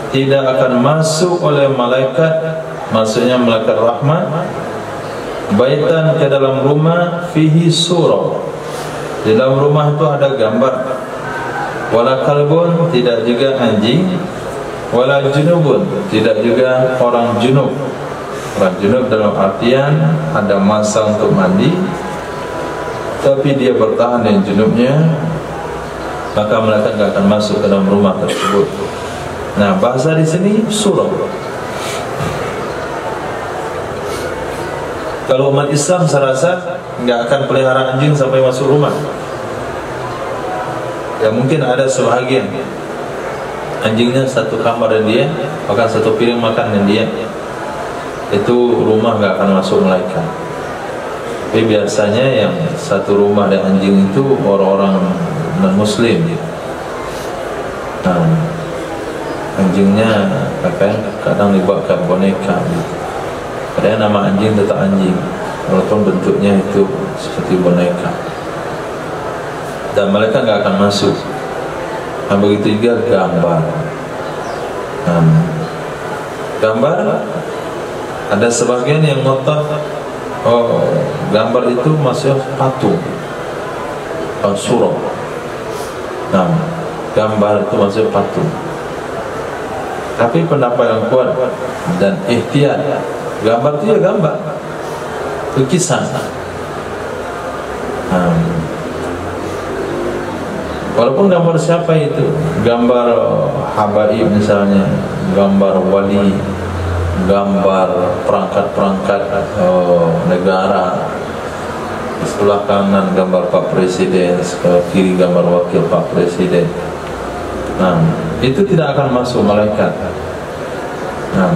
tidak akan masuk oleh malaikat, maksudnya malaikat rahmat, baitan, ke dalam rumah, fihi surah, di dalam rumah itu ada gambar, wala kalbun, tidak juga anjing, wala junubun, tidak juga orang junub. Orang junub dalam artian ada masa untuk mandi, tapi dia bertahan dengan junubnya, maka malaikat tidak akan masuk ke dalam rumah tersebut. Nah, bahasa di sini surah. Kalau umat Islam saya rasa nggak akan pelihara anjing sampai masuk rumah. Ya mungkin ada sebahagian, anjingnya satu kamar dan dia makan satu piring makan dan dia, itu rumah nggak akan masuk malaikat. Tapi biasanya yang satu rumah dan anjing itu orang-orang non-muslim. Nah, anjingnya kadang dibuatkan boneka gitu. Padahal nama anjing tetap anjing, walaupun bentuknya itu seperti boneka. Dan mereka nggak akan masuk. Nah, begitu juga gambar. Gambar ada sebagian yang ngotot, gambar itu masih patung, surah. Nah, gambar itu masih patung. Tapi pendapat yang kuat dan ihtiyat, gambar itu ya gambar, lukisan. Walaupun gambar siapa itu, gambar habaib misalnya, gambar wali, gambar perangkat-perangkat negara, sebelah kanan gambar Pak Presiden, sebelah kiri gambar wakil Pak Presiden. Nah, itu tidak akan masuk malaikat. Nah,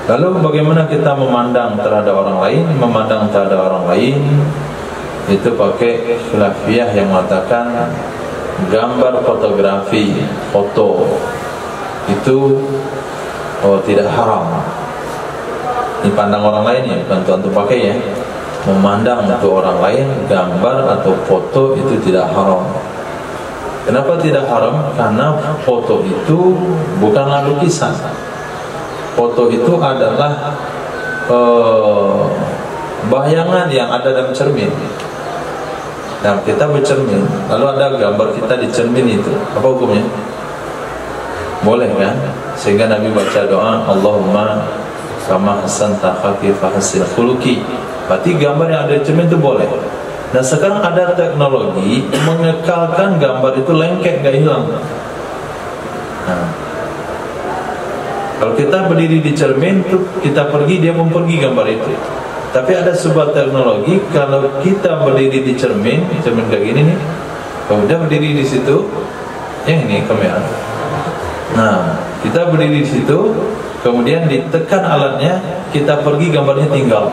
lalu bagaimana kita memandang terhadap orang lain? Memandang terhadap orang lain itu pakai khilafiyah yang mengatakan gambar fotografi, foto itu tidak haram. Ini pandang orang lain ya, bukan tuan pakai ya. Memandang untuk orang lain, gambar atau foto itu tidak haram. Kenapa tidak haram? Karena foto itu bukanlah lukisan. Foto itu adalah bayangan yang ada dalam cermin. Nah, kita bercermin, lalu ada gambar kita di cermin itu, apa hukumnya? Boleh kan? Sehingga Nabi baca doa, Allahumma kama hasanta khaqi fahassin khuluqi. Berarti gambar yang ada di cermin itu boleh. Nah, sekarang ada teknologi mengekalkan gambar itu lengket, gak hilang. Nah, kalau kita berdiri di cermin tuh, kita pergi, dia pun pergi gambar itu. Tapi ada sebuah teknologi, kalau kita berdiri di cermin kayak gini nih, kemudian berdiri di situ, yang ini kamera. Nah, kita berdiri di situ, kemudian ditekan alatnya, kita pergi, gambarnya tinggal.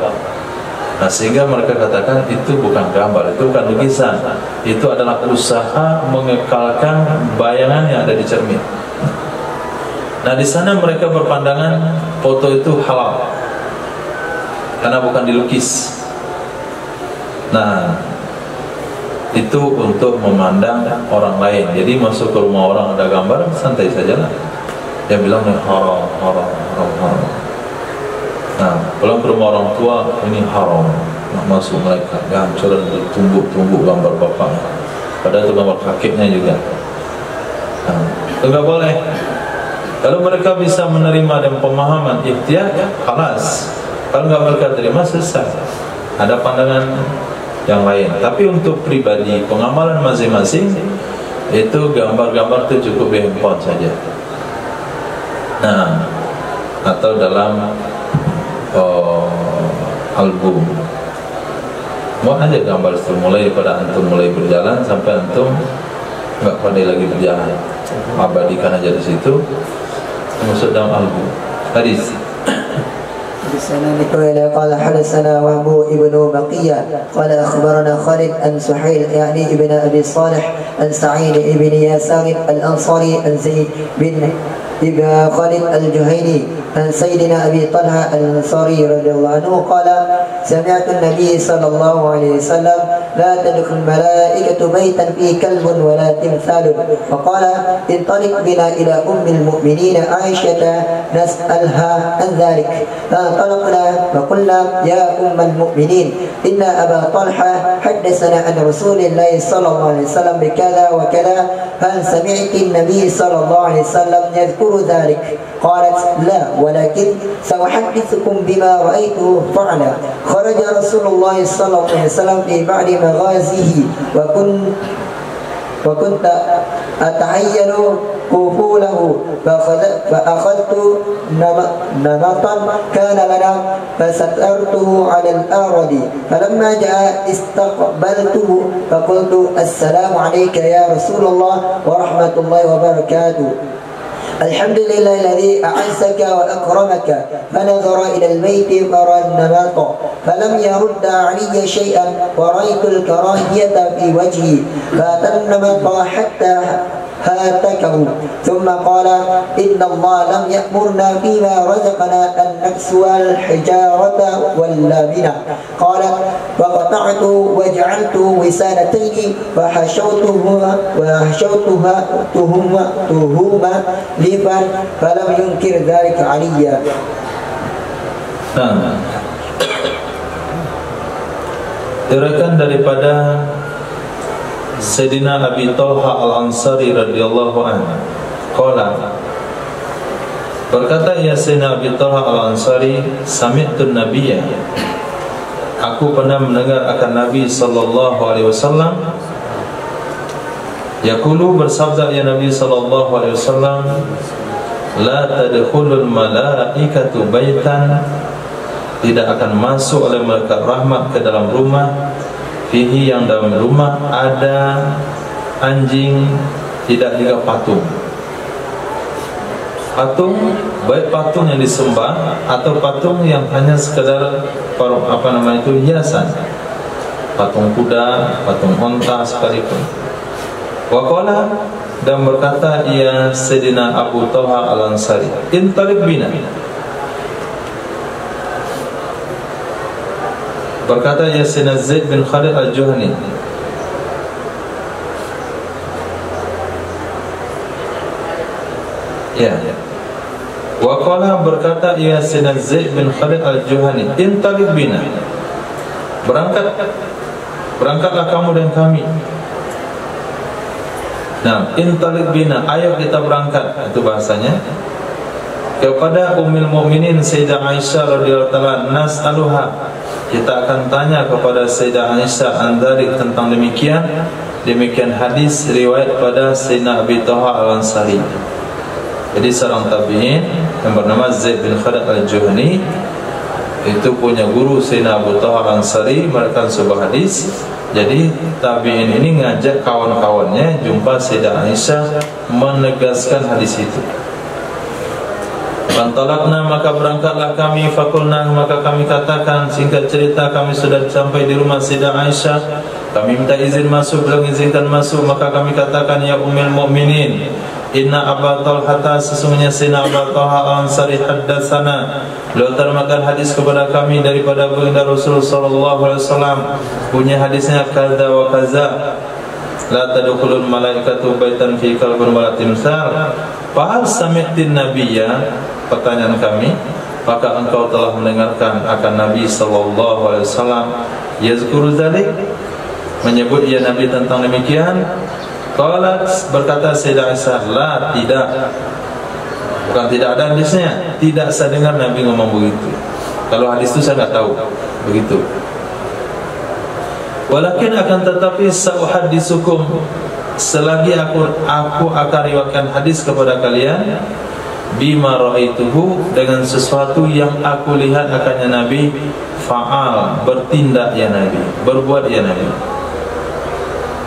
Nah, sehingga mereka katakan itu bukan gambar, itu bukan lukisan, itu adalah usaha mengekalkan bayangan yang ada di cermin. Nah, di sana mereka berpandangan foto itu halal karena bukan dilukis. Nah, itu untuk memandang orang lain. Jadi masuk ke rumah orang ada gambar, santai saja lah. Dia bilang haram. Nah, pulang ke rumah orang tua, ini haram. Nak masuk mereka, jangan tumbuk gambar bapaknya. Padahal itu gambar kakeknya juga. Nah, itu nggak boleh. Kalau mereka bisa menerima dan pemahaman ikhtiar, khalas. Kalau nggak mereka terima, selesai. Ada pandangan yang lain. Tapi untuk pribadi, pengamalan masing-masing, itu gambar-gambar itu cukup di handphone saja. Nah, atau dalam album. Mau aja gambar itu, mulai daripada antum mulai berjalan sampai antum nggak pandai lagi berjalan, abadikan aja di situ, masuk dalam album. Hadis. قال حدثنا وهب ابن بقية قال أخبرنا خالد عن سحيل يعني ابن أبي صالح عن سعيد ابن يسار الأنصاري عن زيد بن ابن خالد الجهيني عن سيدنا أبي طلحة الأنصاري رضي الله عنه قال سمعت النبي صلى الله عليه وسلم لا تدخل الملائكة بيتا فيه كلب ولا تمثال وقال انطلق بنا إلى أم المؤمنين عائشة نسألها عن ذلك فانطلقنا فقلنا يا أم المؤمنين إن أبا طلحة حدثنا عن رسول الله صلى الله عليه وسلم بكذا وكذا هل سمعت النبي صلى الله عليه وسلم يذكر ذلك قالت لا ولكن سأحدثكم بما رأيته فعلا خرج رسول الله صلى الله عليه وسلم في بعد مغازيه وكنت أتعين قفوله فأخذت نمطا كان لنا فسترته على الأرض فلما جاء استقبلته فقلت السلام عليك يا رسول الله ورحمة الله وبركاته الحمد لله الذي أعزك وأكرمك فنظر إلى البيت فرى النبات فلم يرد علي شيئا ورأيت الكراهية في وجهي فأتنمط حتى هاتكه ثم قال إن الله لم يأمرنا فيما رزقنا أن نكسو الحجارة واللبنة قال فقطعت وجعلت وسادتين فحشوتهما لفا فلم ينكر ذلك عليا. Diriwayatkan daripada Sayyidina Abi Talha Al-Ansari radhiyallahu anhu qala, berkata ya Sayyidina Abi Talha Al-Ansari, sami'tu nabiyya, aku pernah mendengar akan Nabi sallallahu alaihi wasallam yaqulu, bersabda ya Nabi sallallahu alaihi wasallam, la tadkhulul malaikatu baitan, tidak akan masuk oleh malaikat rahmat ke dalam rumah, fihi yang dalam rumah ada anjing, tidak juga patung. Patung, baik patung yang disembah atau patung yang hanya sekedar hiasan, patung kuda, patung onta sekalipun. Waqala, dan berkata ia Sayyidina Abu Talha Al-Ansari, intalik bina, berkata ya Sayyidina Zaid bin Khalid Al-Juhani, ya, waqala, berkata ya Sayyidina Zaid bin Khalid Al-Juhani, intalik bina, berangkatlah kamu dan kami. Nah, intalik bina, ayo kita berangkat, itu bahasanya, kepada Ummul Mukminin Sayyidah Aisyah radhiyallahu ta'ala, nas'aluha, kita akan tanya kepada Sayyidah Aisyah andari tentang demikian hadis riwayat pada Sayyidina Abi Talha Al-Ansari. Jadi seorang tabi'in yang bernama Zaid bin Khalid Al-Juhani itu punya guru Sayyidina Abu Talha Al-Ansari, mereka sebuah hadis. Jadi tabi'in ini ngajak kawan-kawannya jumpa Sayyidah Aisyah menegaskan hadis itu. Fantalaqna, maka berangkatlah kami, fakulna, maka kami katakan, singkat cerita kami sudah sampai di rumah Sayyidah Aisyah, kami minta izin masuk, beliau izinkan masuk, maka kami katakan ya Ummul Mukminin, inna Aba Talha, sesungguhnya Sayyidina Abu Talha Al-Ansari haddatsana, beliau terangkan hadis kepada kami daripada baginda Rasul sallallahu alaihi wasallam, punya hadisnya kaza wa kaza, la tadkhulul malaikatu baitan fi qalbin wala timsal, fa sami'tin nabiyya, pertanyaan kami, apakah engkau telah mendengarkan akan Nabi sallallahu alaihi wasallam yazkuru zalik, menyebut ya Nabi tentang demikian? Qalat, berkata Sayyidah Aisyah, la, tidak, bukan tidak ada hadisnya, tidak saya dengar Nabi ngomong begitu. Kalau hadis itu saya tidak tahu begitu. Walakin, akan tetapi, sauhadisukum, selagi aku akan riwayatkan hadis kepada kalian, bima ra'aituhu, dengan sesuatu yang aku lihat akannya Nabi, fa'al, bertindak ya Nabi, berbuat ya Nabi.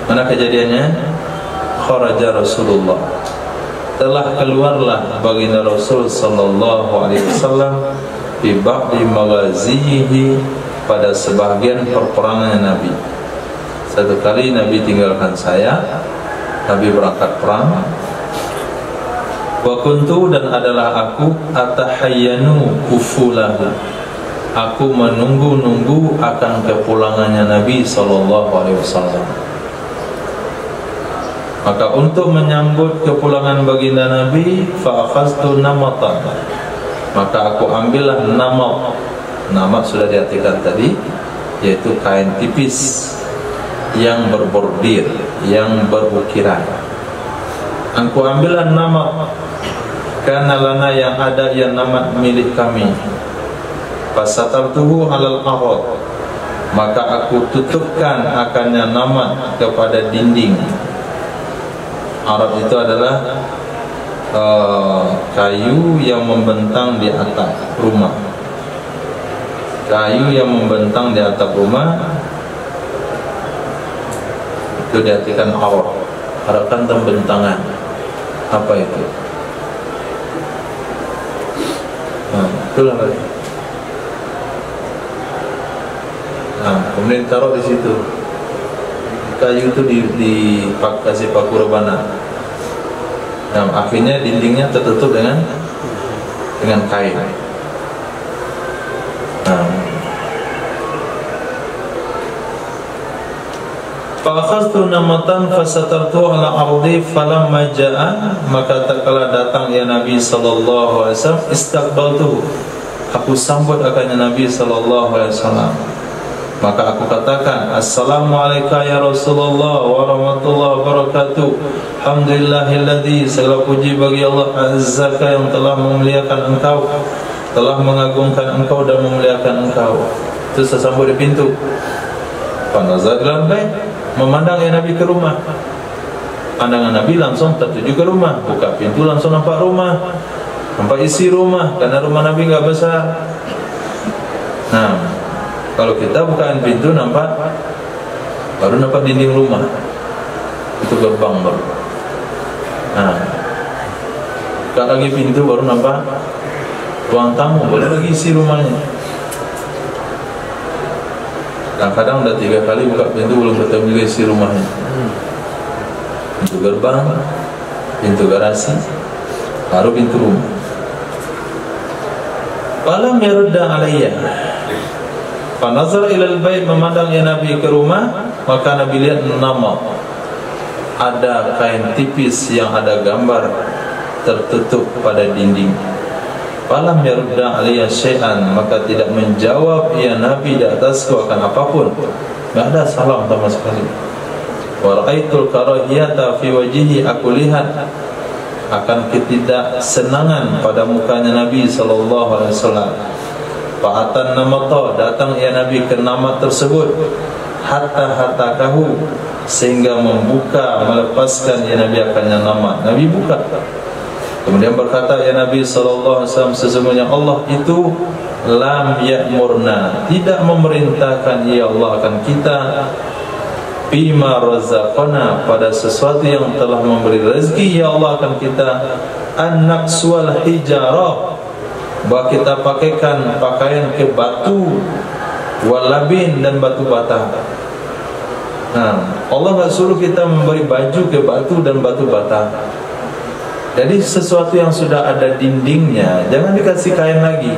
Mana kejadiannya? Kharaja Rasulullah, telah keluarlah baginda Rasul sallallahu alaihi wasallam bi ba'di maghazihi, pada sebahagian perperangan Nabi. Satu kali Nabi tinggalkan saya, Nabi berangkat perang. Wa kuntu, dan adalah aku, atahayyanu kufulahu, aku menunggu-nunggu akan kepulangannya Nabi sallallahu alaihi wasallam. Maka untuk menyambut kepulangan baginda Nabi, fa akhadtu namatan, maka aku ambillah namat. Namat sudah diartikan tadi, yaitu kain tipis yang berbordir, yang berukiran. Aku ambillah namat, karena lana yang ada yang namat milik kami. Fasatartuhu alal ahad, maka aku tutupkan akannya namat kepada dinding. Arad itu adalah kayu yang membentang di atap rumah. Kayu yang membentang di atap rumah itu diartikan arad. Arad kan tembentangan. Apa itu? Itulah lagi. Nah, kemudian taruh di situ. Kayu itu kasih paku rebana. Nah, akhirnya dindingnya tertutup dengan kain. Nah, fa'akhadtu namatan fasatartu ala ardi falamma ja'a, maka tatkala datang ya Nabi sallallahu alaihi wasallam, istaqbaltuhu, aku sambut akannya Nabi sallallahu alaihi wasallam. Maka aku katakan, assalamualaikum ya Rasulullah wa rahmatullahi wa barakatuh. Alhamdulillahilladzi, segala puji bagi Allah azzaka yang telah memuliakan engkau, telah mengagungkan engkau dan memuliakan engkau. Itu saya sambut di pintu. Panazar ilal bait, memandang ya Nabi ke rumah. Pandangan Nabi langsung tertuju ke rumah. Buka pintu langsung nampak rumah, nampak isi rumah, karena rumah Nabi enggak besar. Nah, kalau kita bukaan pintu baru nampak dinding rumah. Itu gerbang baru. Nah, buka lagi pintu baru nampak ruang tamu, baru lagi isi rumahnya. Kadang-kadang udah 3 kali buka pintu belum ketemu juga isi rumahnya. Pintu gerbang, pintu garasi, baru pintu rumah. Falam yarudda alayya, fanazar ilal bait, memandang ya Nabi ke rumah, maka Nabi lihat nama ada kain tipis yang ada gambar tertutup pada dinding. Falam yarudda alayya syai'an, maka tidak menjawab ya Nabi di atasku akan apapun. Enggak ada salam sama sekali. Wa ra'aitul karahiyata fi wajhihi, aku lihat akan ketidaksenangan pada mukanya Nabi sallallahu alaihi wasallam. Fa'atan namata, datang ya Nabi ke nama tersebut, hatta kahu, sehingga membuka, melepaskan ya Nabi akannya nama. Nabi buka. Kemudian berkata ya Nabi sallallahu alaihi wasallam, sesungguhnya Allah itu lam ya'murna, tidak memerintahkan ya Allah akan kita, bima razaqana, pada sesuatu yang telah memberi rezeki ya Allah akan kita, an-naqswal hijarah, bahwa kita pakaikan pakaian ke batu, walabin, dan batu bata. Nah, Allah nggak suruh kita memberi baju ke batu dan batu bata. Jadi sesuatu yang sudah ada dindingnya jangan dikasih kain lagi.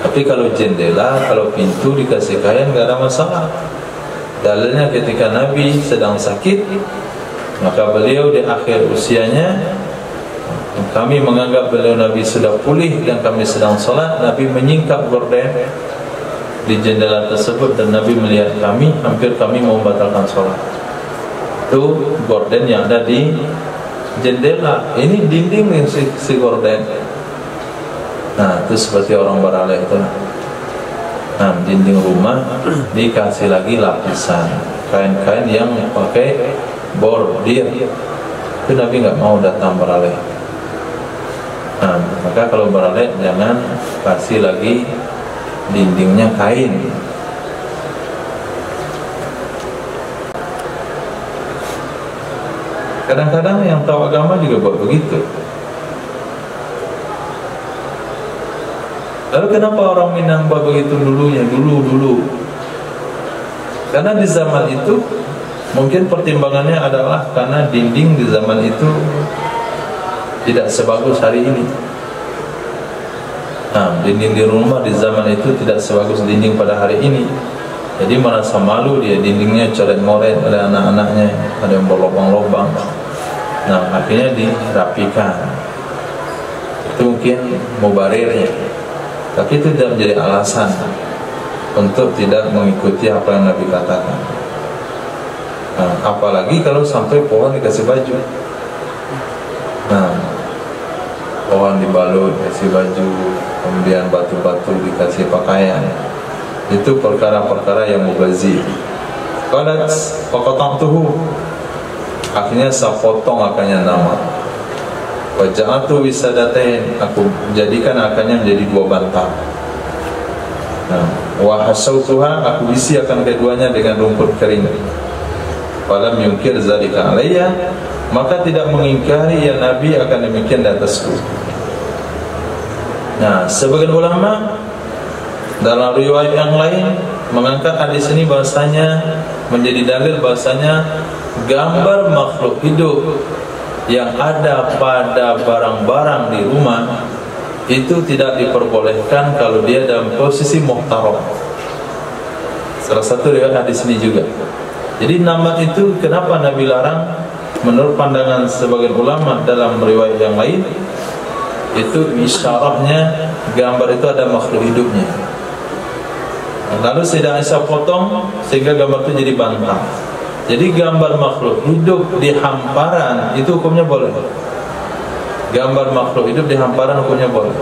Tapi kalau jendela, kalau pintu dikasih kain nggak ada masalah. Dalilnya ketika Nabi sedang sakit, maka beliau di akhir usianya, kami menganggap beliau Nabi sudah pulih dan kami sedang sholat, Nabi menyingkap gorden di jendela tersebut dan Nabi melihat kami, hampir kami mau membatalkan sholat. Itu gorden yang ada di jendela, ini dinding yang si gorden. Nah, itu seperti orang beralih itu. Nah, dinding rumah dikasih lagi lapisan kain-kain yang pakai bordir. Itu Nabi nggak mau datang beralih. Nah, maka kalau beralih jangan kasih lagi dindingnya kain. Kadang-kadang yang tahu agama juga buat begitu. Lalu kenapa orang Minang buat begitu dulunya? Dulu. Karena di zaman itu mungkin pertimbangannya adalah karena dinding di zaman itu tidak sebagus hari ini. Nah, dinding di rumah di zaman itu tidak sebagus dinding pada hari ini. Jadi merasa malu dia, dindingnya coret-moret oleh anak-anaknya, ada yang berlobang-lobang. Nah, akhirnya dirapikan. Itu mungkin mubarirnya. Tapi itu tidak menjadi alasan untuk tidak mengikuti apa yang Nabi katakan. Nah, apalagi kalau sampai pohon dikasih baju. Nah, pohon dibalut dikasih baju, kemudian batu-batu dikasih pakaian. Itu perkara-perkara yang mubazir. Qalat faqata'tuhu, akhirnya saya potong akannya nama. Wa ja'altu wisadatain, aku jadikan akannya menjadi 2 bantal. Nah, wa hasautuha, aku isi akan keduanya dengan rumput kering. Falam yunkir zalika alayya, maka tidak mengingkari ya Nabi akan demikian di atasku. Nah, sebagian ulama dalam riwayat yang lain mengangkat hadis ini bahasanya menjadi dalil bahasanya gambar makhluk hidup yang ada pada barang-barang di rumah itu tidak diperbolehkan kalau dia dalam posisi muhtaram. Salah satu riwayat hadis ini juga. Jadi nama itu kenapa Nabi larang? Menurut pandangan sebagian ulama dalam riwayat yang lain, itu isyarahnya gambar itu ada makhluk hidupnya. Lalu Sayyidah Aisyah potong sehingga gambar itu jadi bantang. Jadi gambar makhluk hidup di hamparan itu hukumnya boleh. Gambar makhluk hidup di hamparan hukumnya boleh.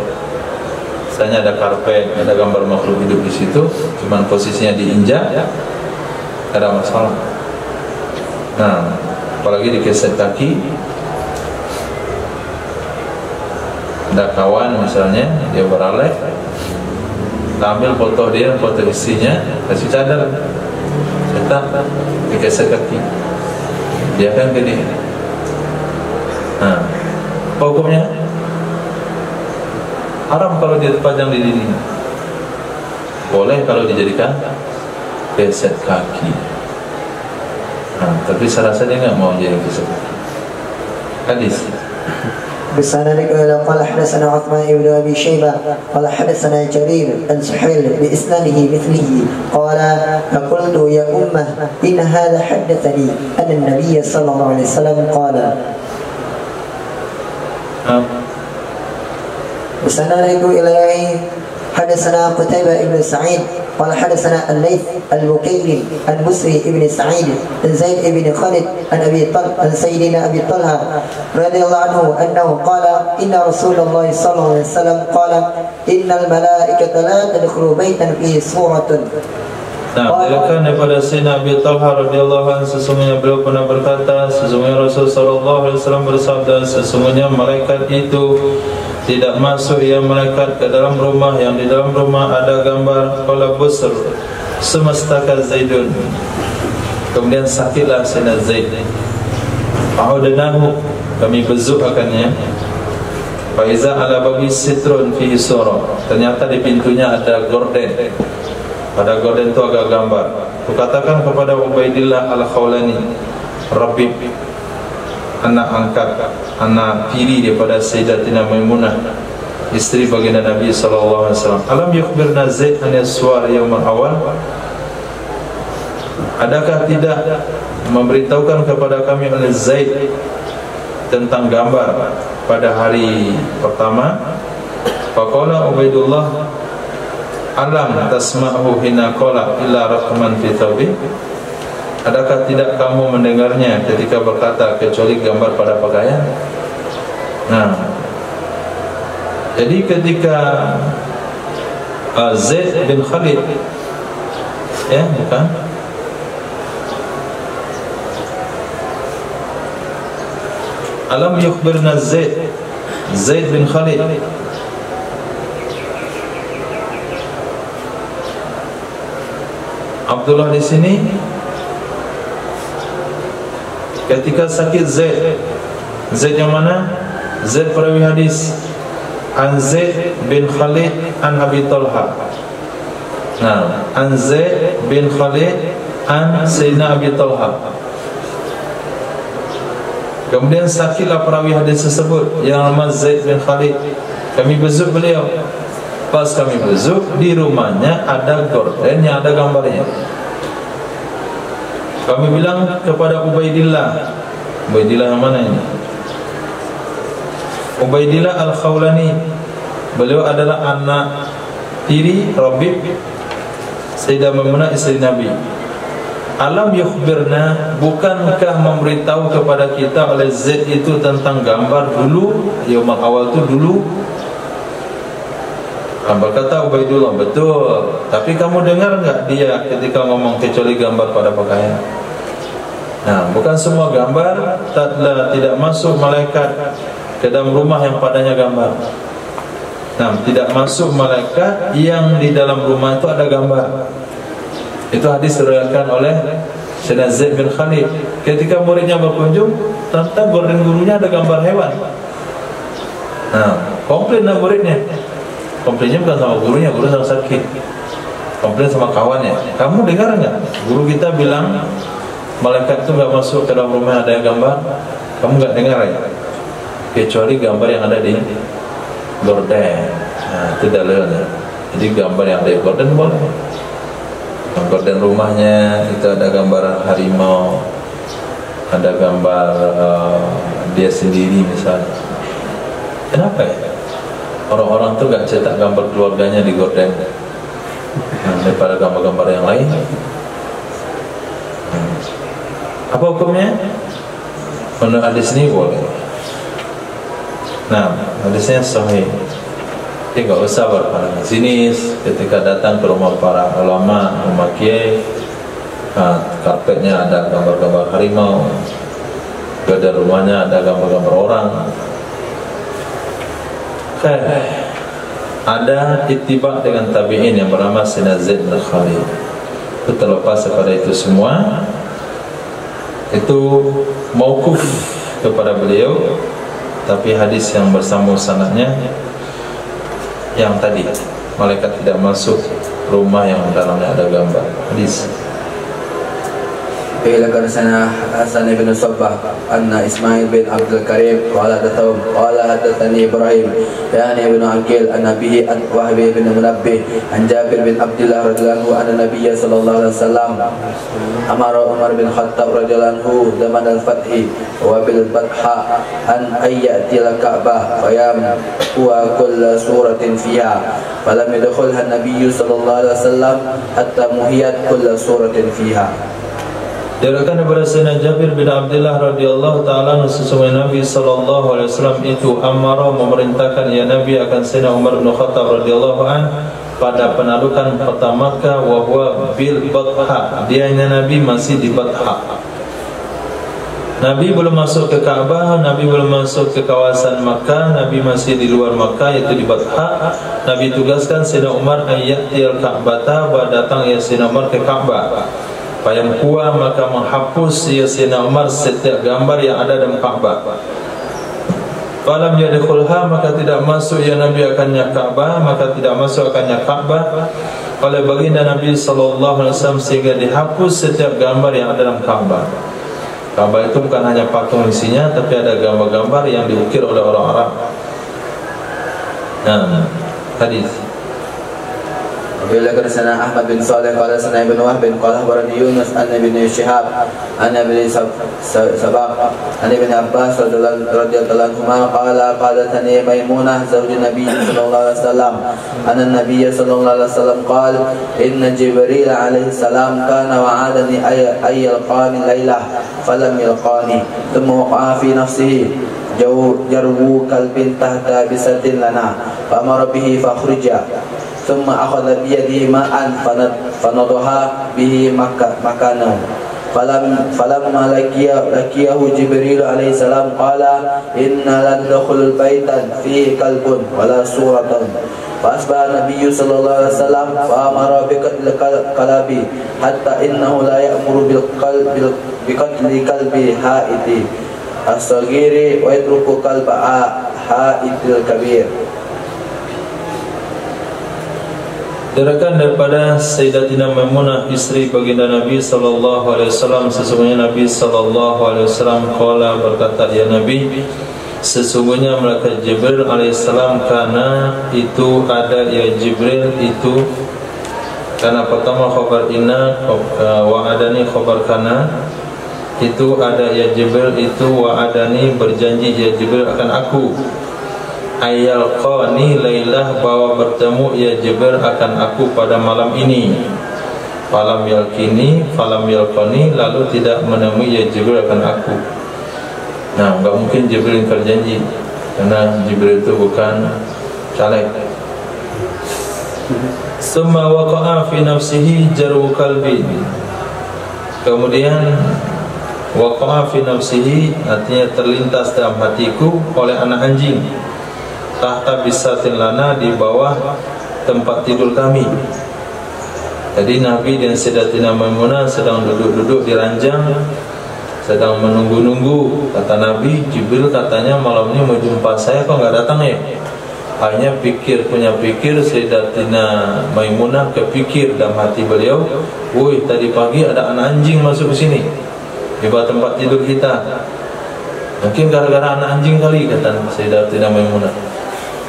Misalnya ada karpet, ada gambar makhluk hidup di situ, cuman posisinya diinjak, ada masalah. Nah, apalagi dikeset kaki. Ada kawan misalnya dia beralek, ambil foto dia, foto istrinya, kasih cadar, cetak, dikeset kaki, dia kan gini. Nah, apa hukumnya? Haram kalau dia terpajang di dinding. Boleh kalau dijadikan keset kaki. Nah, tapi saya rasa dia nggak mau jadi keset kaki. Hadis. بسند قال حدثنا عثمان بن ابي شيبه قال حدثنا جرير عن سحيل باسناده مثله قال فقلت يا امه ان هذا حدثني ان النبي صلى الله عليه وسلم قال بسند اليه حدثنا قتيبة بن سعيد قال حدثنا الليث البكيري عن بسري بن سعيد عن زيد بن خالد عن عن سيدنا ابي طلحه رضي الله عنه انه قال ان رسول الله صلى الله عليه وسلم قال ان الملائكه لا تدخل بيتا فيه صورة. Nah, diriwayatkan daripada Sayyidina Abi Talha radhiyallahu anhu sesungguhnya beliau pernah berkata, sesungguhnya Rasul sallallahu alaihi wasallam bersabda, sesungguhnya malaikat itu tidak masuk ya malaikat ke dalam rumah yang di dalam rumah ada gambar kepala Busr semestakan Zaidun. Kemudian sakitlah Sayyidina Zaid. Fa'udnahu, kami bezuk akannya. Faiza ala babi sitrun fihi surah. Ternyata di pintunya ada gorden. Pada gorden itu agak gambar. Kukatakan kepada Ubaidillah al-Khawlani, Rabib, anak angkat, anak tiri daripada Sayyidatina Maimunah, istri baginda Nabi sallallahu alaihi wasallam. Alam yukhbirna Zaid an yaswar yaum al-awal? Adakah tidak memberitahukan kepada kami oleh Zaid tentang gambar pada hari pertama? Faqala Ubaidullah, alam tasma'hu hina qala illa raqman fi thawbi? Adakah tidak kamu mendengarnya ketika berkata kecuali gambar pada pakaian? Nah, jadi ketika Zaid bin Khalid, ya bukan, alam yukhbirna Zaid bin Khalid, Abdullah di sini ketika sakit Zaid yang mana? Zaid perawi hadis an Zaid bin Khalid an Abi Talha. Nah, an Zaid bin Khalid an Sayyidina Abi Talha. Kemudian sakitlah perawi hadis tersebut yang nama Zaid bin Khalid. Kami bezuk beliau. Pas kami bezuk, di rumahnya ada gorden yang ada gambarnya. Kami bilang kepada Ubaidillah yang mana ini? Ubaidillah al-Khawlani. Beliau adalah anak tiri Rabib Sayyidah Maimunah istri Nabi. Alam yukhbirna, bukankah memberitahu kepada kita oleh Zaid itu tentang gambar dulu, yaumul awal itu dulu? Berkata Ubaidullah, betul. Tapi kamu dengar enggak dia ketika ngomong kecuali gambar pada pakaian? Nah, bukan semua gambar tidak masuk malaikat ke dalam rumah yang padanya gambar. Nah, tidak masuk malaikat yang di dalam rumah itu ada gambar. Itu hadis diriwayatkan oleh Sayyidina Zaid bin Khalid. Ketika muridnya berkunjung, ternyata gorden gurunya ada gambar hewan. Nah, komplainlah muridnya. Komplainnya bukan sama gurunya, guru sedang sakit. Komplain sama kawannya. Kamu dengar nggak? Guru kita bilang malaikat itu nggak masuk ke dalam rumah ada yang gambar. Kamu nggak dengar ya? Kecuali gambar yang ada di gorden. Nah, itu dalilnya. Jadi gambar yang ada di gorden boleh. Gorden rumahnya itu ada gambar harimau, ada gambar dia sendiri misalnya. Kenapa ya? Orang-orang tuh nggak cetak gambar keluarganya di gorden. Daripada gambar-gambar yang lain. Apa hukumnya? Menurut hadis ini boleh. Nah, hadisnya sahih. Jadi nggak usah berpandangan sinis ketika datang ke rumah para ulama, rumah kiai. Karpetnya ada gambar-gambar harimau, gada rumahnya ada gambar-gambar orang. Ada ittiba dengan tabi'in yang bernama Sayyidina Zaid bin Khalid. Itu terlepas daripada itu semua, itu mauquf kepada beliau, tapi hadis yang bersambung sanadnya yang tadi, malaikat tidak masuk rumah yang dalamnya ada gambar. Hadis قيل حدثنا حسن بن صبح أن إسماعيل بن عبد الكريم قال حدثني إبراهيم يعني ابن عقيل عن أبيه عن وهب بن منبه عن جابر بن عبد الله رضي الله عنه أن النبي صلى الله عليه وسلم أمر عمر بن الخطاب رضي الله عنه زمن الفتح وبالفتح أن يأتي الكعبة فيمحو كل سورة فيها فلم يدخلها النبي صلى الله عليه وسلم حتى محيت كل سورة فيها. Diriwayatkan daripada Sayyidina Jabir bin Abdullah radhiyallahu taala sesungguhnya Nabi sallallahu alaihi wasallam itu amara memerintahkan ya Nabi akan Sayyidina Umar bin Khattab radhiyallahu an pada penaklukan pertama wa huwa bil Batha. Dianya Nabi masih di Batha. Nabi belum masuk ke Ka'bah, Nabi belum masuk ke kawasan Makkah, Nabi masih di luar Makkah yaitu di Batha. Nabi tugaskan Sayyidina Umar ayatil Ka'bata, datang ya Sayyidina Umar ke Ka'bah. Fayamkuwa maka menghapus ya Sayyidina Umar setiap gambar yang ada dalam Ka'bah. Falam yadkhulha maka tidak masuk ya Nabi akannya Ka'bah, maka tidak masuk akannya Ka'bah oleh baginda Nabi sallallahu alaihi wasallam sehingga dihapus setiap gambar yang ada dalam Ka'bah. Ka'bah itu bukan hanya patung isinya, tapi ada gambar-gambar yang diukir oleh orang Arab. Nah, hadis Bila kersana Ahmad bin Saleh qala sana ibn Wahb qala akhbarani Yunus an ibn Shihab an ibn Sabaq an ibn Abbas radhiyallahu anhu qala qalatani Maimunah zawj Nabi sallallahu alaihi wasallam anna Nabiy sallallahu alaihi wasallam qala inna Jibril alaihi salam kana wa'adani ay yalqani laylah falam yalqani thumma waqa'a fi nafsihi jarwu kalbin tahta bisatin lana fa amara bihi fa akhrija ثم أخذ بيده ماء فنضها به مكانه فلما لقيه جبريل عليه السلام قال إن لن ندخل بيتا فيه كلب ولا صورة فأصبح النبي صلى الله عليه وسلم فأمر بقتل الكلاب حتى إنه لا يأمر بقتل كلب حائط الصغير ويترك كلب حائط الكبير. Diriwayatkan daripada Sayyidatina Maimunah istri baginda Nabi sallallahu alaihi wasallam sesungguhnya Nabi sallallahu alaihi wasallam qala berkata ya Nabi sesungguhnya malaikat Jibril alaihi salam karena itu ada ya Jibril itu karena pertama khabar inna wa'adani khabar kana itu ada ya Jibril itu wa'adani berjanji ya Jibril akan aku ayalqani lailah bahwa bertemu ya Jibril akan aku pada malam ini. Falam yalqani lalu tidak menemui ya Jibril akan aku. Nah, enggak mungkin Jibril ingkar janji karena Jibril itu bukan caleg. Summa waqa'a fi nafsihi jarwu kalbi. Kemudian waqa'a fi nafsihi artinya terlintas dalam hatiku oleh anak anjing. Tahta bisatin lana di bawah tempat tidur kami. Jadi Nabi dan Sayyidatina Maimunah sedang duduk-duduk di ranjang, sedang menunggu-nunggu. Kata Nabi, Jibril katanya malam ini mau jumpa saya, kok nggak datang ya? Hanya punya pikir Sayyidatina Maimunah kepikir dalam hati beliau, woi tadi pagi ada anak anjing masuk ke sini di bawah tempat tidur kita. Mungkin gara-gara anak anjing kali, kata Sayyidatina Maimunah.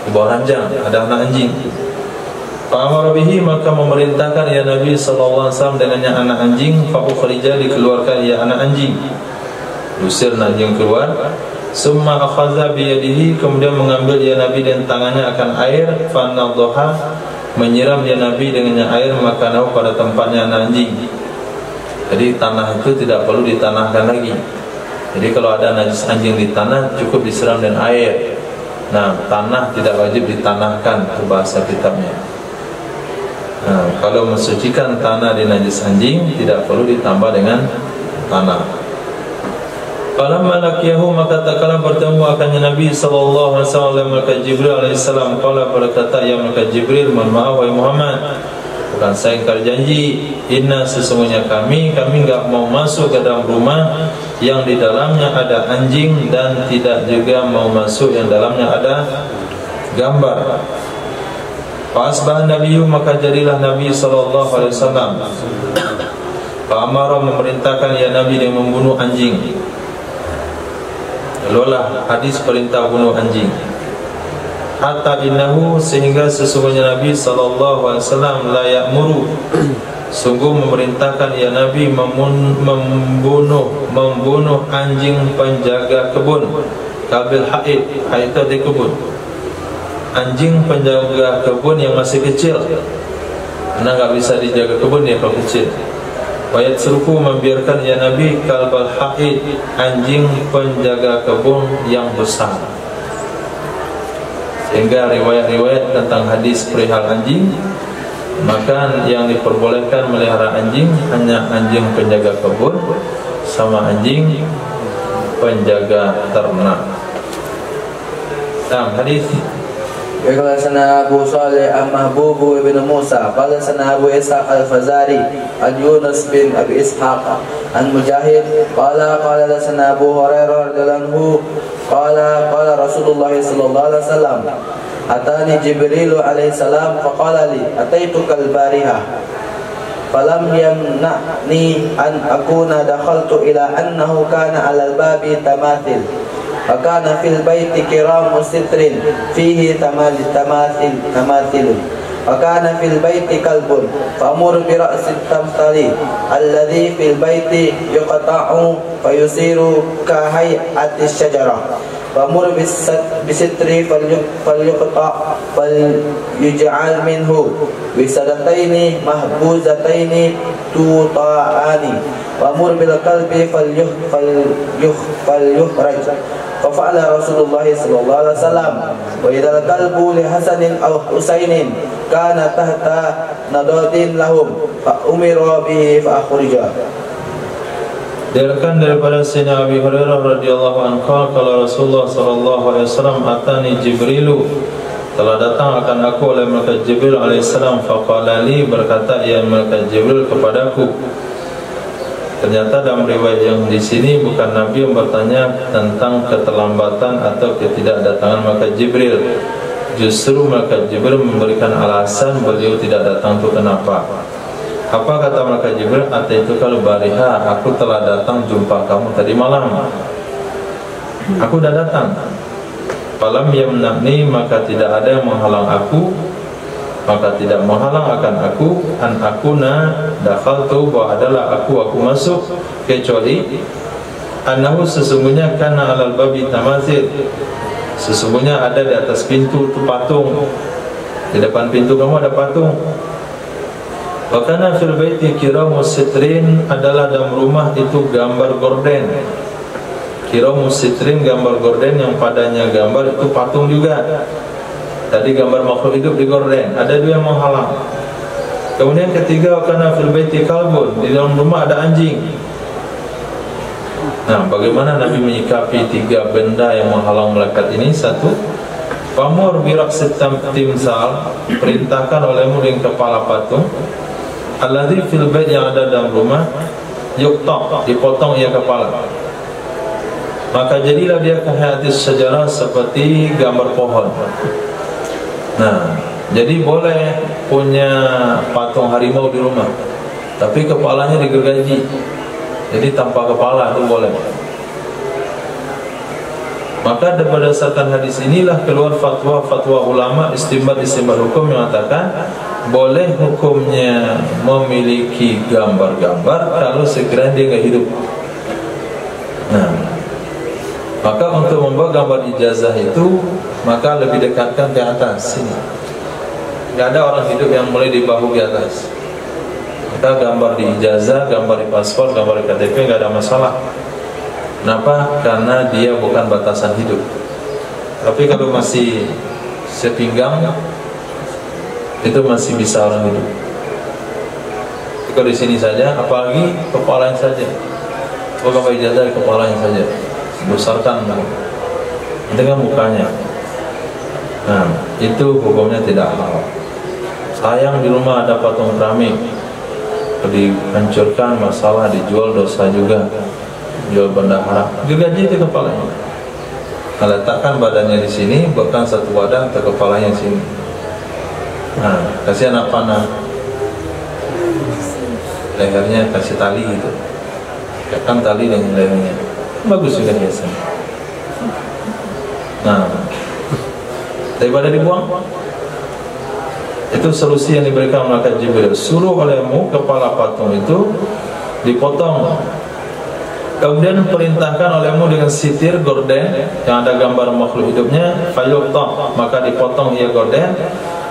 Di bawah ranjang ada anak anjing. Fa'amara bihi, maka memerintahkan ya Nabi sallallahu alaihi wasallam dengannya anak anjing. Fa'ukhrija, dikeluarkan ya anak anjing. Usir anjing keluar. Summa akhadha biyadihi, kemudian mengambil ya Nabi dan tangannya akan air. Fanadhaha, menyiram ya Nabi dengannya air makanahu, pada tempatnya anak anjing. Jadi tanah itu tidak perlu ditanahkan lagi. Jadi kalau ada najis anjing di tanah cukup disiram dengan air. Nah, tanah tidak wajib ditanahkan, itu bahasa kitabnya. Nah, kalau mensucikan tanah di najis anjing tidak perlu ditambah dengan tanah. Falamma laqiyahu, maka tak kala bertemu akannya Nabi sallallahu alaihi wasallam malaikat Jibril alaihi salam. Qala, berkata ya malaikat Jibril, "Man ma'a wa Muhammad, bukan saya ingkar janji, inna, sesungguhnya kami enggak mau masuk ke dalam rumah yang di dalamnya ada anjing, dan tidak juga mau masuk yang dalamnya ada gambar." Fa asbaha nabiyyu, maka jadilah Nabi sallallahu alaihi wasallam. Fa amara, memerintahkan ya Nabi dengan membunuh anjing. Lalulah hadis perintah bunuh anjing. Hatta innahu, sehingga sesungguhnya Nabi sallallahu alaihi wasallam la ya'muru, sungguh memerintahkan ya Nabi membunuh anjing penjaga kebun. Kabil haid, haid itu di kebun. Anjing penjaga kebun yang masih kecil, karena enggak bisa dijaga kebun dia kalau kecil. Wayat seruku, membiarkan ya Nabi kalbal haid, anjing penjaga kebun yang besar. Sehingga riwayat-riwayat tentang hadis perihal anjing, maka yang diperbolehkan melihara anjing hanya anjing penjaga kebun sama anjing penjaga ternak. Dalam hadis Qala sana Abu Salih Mahbub ibn Musa, qala sana Abu Ishaq al-Fazari an Yunus bin Abi Ishaq an Mujahid qala sana Abu Hurairah radhiyallahu anhu qala Rasulullah sallallahu alaihi wasallam, atani Jibril alaihi salam faqala li ataituka al-barihah falam yamna'ni an akuna dakhaltu ila annahu kana 'ala al-babi tamathil. Fakana fil baiti kiramu sitrin fihi tamathilun. Fakana fil baiti kalbun famur bi ra'sit tamthali alladhi fil baiti yuqta'u fayusiru ka hay'ati syajarah. Famur bisitri falyuqta' falyuj'al minhu wisadataini mahbuzataini tuta'ani. Famur bil kalbi falyukhraj. Fa'ala Rasulullah sallallahu alaihi wasallam, wa idal kalbu li Hasanin aw Husainin kana tahta nadadin lahum fa umira bihi fa akhrija. Diriwayatkan daripada Sayyidina Abi Hurairah radhiyallahu anhu, kalau Rasulullah sallallahu alaihi wasallam, atani Jibrilu, telah datang akan aku oleh malaikat Jibril alaihi salam. Faqala li, berkata ya malaikat Jibril kepadaku. Ternyata dalam riwayat yang di sini bukan Nabi yang bertanya tentang keterlambatan atau ketidakdatangan malaikat Jibril. Justru malaikat Jibril memberikan alasan beliau tidak datang itu kenapa. Apa kata malaikat Jibril? Ataitu kalau bariha, aku telah datang jumpa kamu tadi malam. Aku sudah datang. Falam yamna'ni, maka tidak ada yang menghalang aku, maka tidak menghalang akan aku an akuna dakhaltu, bahwa adalah aku masuk, kecuali annahu, sesungguhnya kana alal babi tamathil, sesungguhnya ada di atas pintu itu patung. Di depan pintu kamu ada patung. Wa kana fil baiti kiramu sitrin, adalah dalam rumah itu gambar gorden. Kiramu sitrin, gambar gorden yang padanya gambar itu patung juga. Tadi gambar makhluk hidup di gorden, ada dua yang menghalang. Kemudian ketiga, kana fil baiti kalbun, di dalam rumah ada anjing. Nah, bagaimana Nabi menyikapi tiga benda yang menghalang malaikat ini? Satu, pamur biraksit timsal, perintahkan olehmu dengan kepala patung. Alladzi fil bait, yang ada dalam rumah, yukta, dipotong ia kepala. Maka jadilah dia kahayatis sejarah, seperti gambar pohon. Nah, jadi boleh punya patung harimau di rumah, tapi kepalanya digergaji, jadi tanpa kepala itu boleh. Maka berdasarkan hadis inilah keluar fatwa-fatwa ulama istimbat hukum yang mengatakan boleh hukumnya memiliki gambar-gambar kalau sekiranya dia nggak hidup. Nah, maka untuk membuat gambar ijazah itu maka lebih dekatkan ke atas sini. Nggak ada orang hidup yang mulai di bahu di atas. Maka gambar di ijazah, gambar di paspor, gambar di KTP nggak ada masalah. Kenapa? Karena dia bukan batasan hidup. Tapi kalau masih sepinggang, itu masih bisa orang hidup. Kalau di sini saja, apalagi kepalanya saja. Kalau ijazah kepalanya saja, besarkan dengan mukanya. Nah, itu hukumnya tidak halal. Sayang di rumah ada patung keramik, dihancurkan, masalah, dijual, dosa juga. Jual bendahara, digaji di kepalanya. Letakkan badannya di sini, bahkan satu badan ke kepalanya di sini. Nah, kasih anak panah, lehernya kasih tali gitu, kan tali dengan lehernya, bagus juga biasanya. Nah, daripada dibuang, itu solusi yang diberikan malaikat Jibril. Suruh olehmu kepala patung itu dipotong. Kemudian perintahkan olehmu dengan sitir gorden yang ada gambar makhluk hidupnya, fayuqta, maka dipotong ia gorden,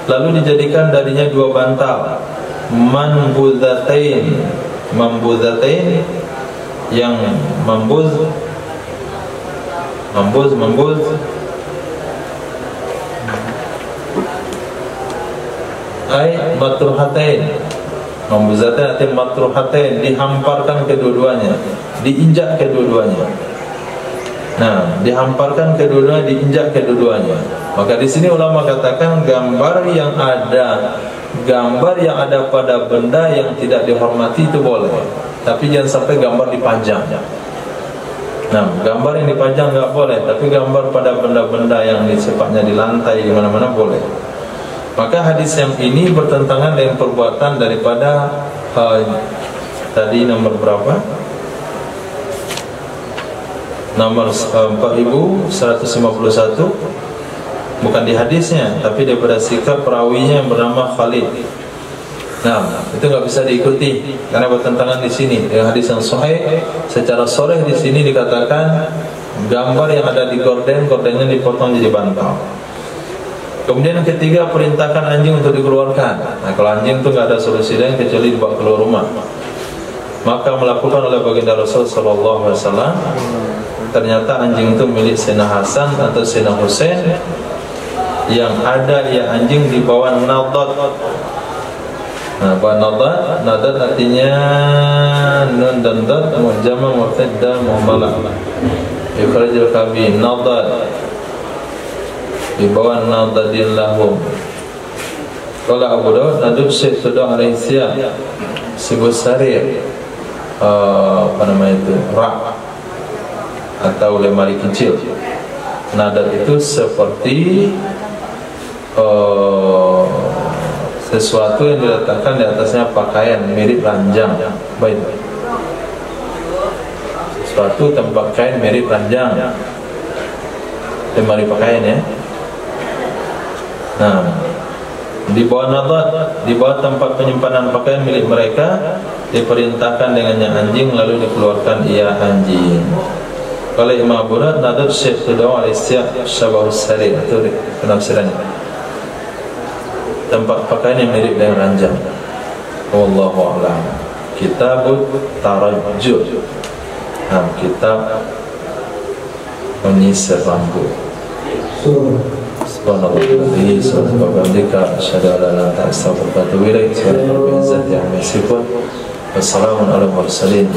lalu dijadikan darinya 2 bantal, mambuzatain, yang mambuz ay matruhatain. Mambuzatain artinya matruhatain, dihamparkan kedua-duanya, diinjak kedua-duanya. Nah, dihamparkan kedua-duanya, diinjak kedua-duanya. Maka di sini ulama katakan gambar yang ada pada benda yang tidak dihormati itu boleh, tapi jangan sampai gambar dipajang. Nah, gambar yang dipajang nggak boleh, tapi gambar pada benda-benda yang sifatnya di lantai di mana-mana boleh. Maka hadis yang ini bertentangan dengan perbuatan daripada tadi nomor berapa? Nomor 4151, bukan di hadisnya, tapi daripada sikap perawinya yang bernama Khalid. Nah, itu nggak bisa diikuti karena bertentangan di sini dengan hadis yang sahih. Secara sharih di sini dikatakan gambar yang ada di gordennya dipotong jadi bantal. Kemudian yang ketiga, perintahkan anjing untuk dikeluarkan. Nah, kalau anjing itu nggak ada solusi lain kecuali dibawa keluar rumah. Maka melakukan oleh baginda Rasul Sallallahu Alaihi Wasallam. Ternyata anjing itu milik Sayyidina Hasan atau Sayyidina Husain, yang ada ya anjing di bawah nadat. Nah, bawah nadat artinya nun dan dad mujamma mubtada muhmalah. Ikhrajul kabi nadat di bawah nadadillahum. Kalau Abu Dawud nadub Syekh Tudah alaihi siyah sebut sari apa namanya itu rak atau lemari kecil. Nadat itu seperti sesuatu yang diletakkan di atasnya pakaian mirip ranjang. Baik, sesuatu tempat kain mirip ranjang, lemari pakaian ya. Nah, di bawah nadat, di bawah tempat penyimpanan pakaian milik mereka, diperintahkan dengannya anjing, lalu dikeluarkan ia anjing. Kalau Imam Abu Dawud nadat Syekh Tudaw al-Isyaq Syabahus Sarir, itu penafsirannya, tempat pakaian yang mirip dengan ranjang. Wallahu a'lam. Kitabut Tarajjud. Nah, kitab menyisir rambut. Subhanallah wa bihamdika asyhadu an la ilaha illa anta astaghfiruka wa atubu ilaik. Wassalamu ala mursalin.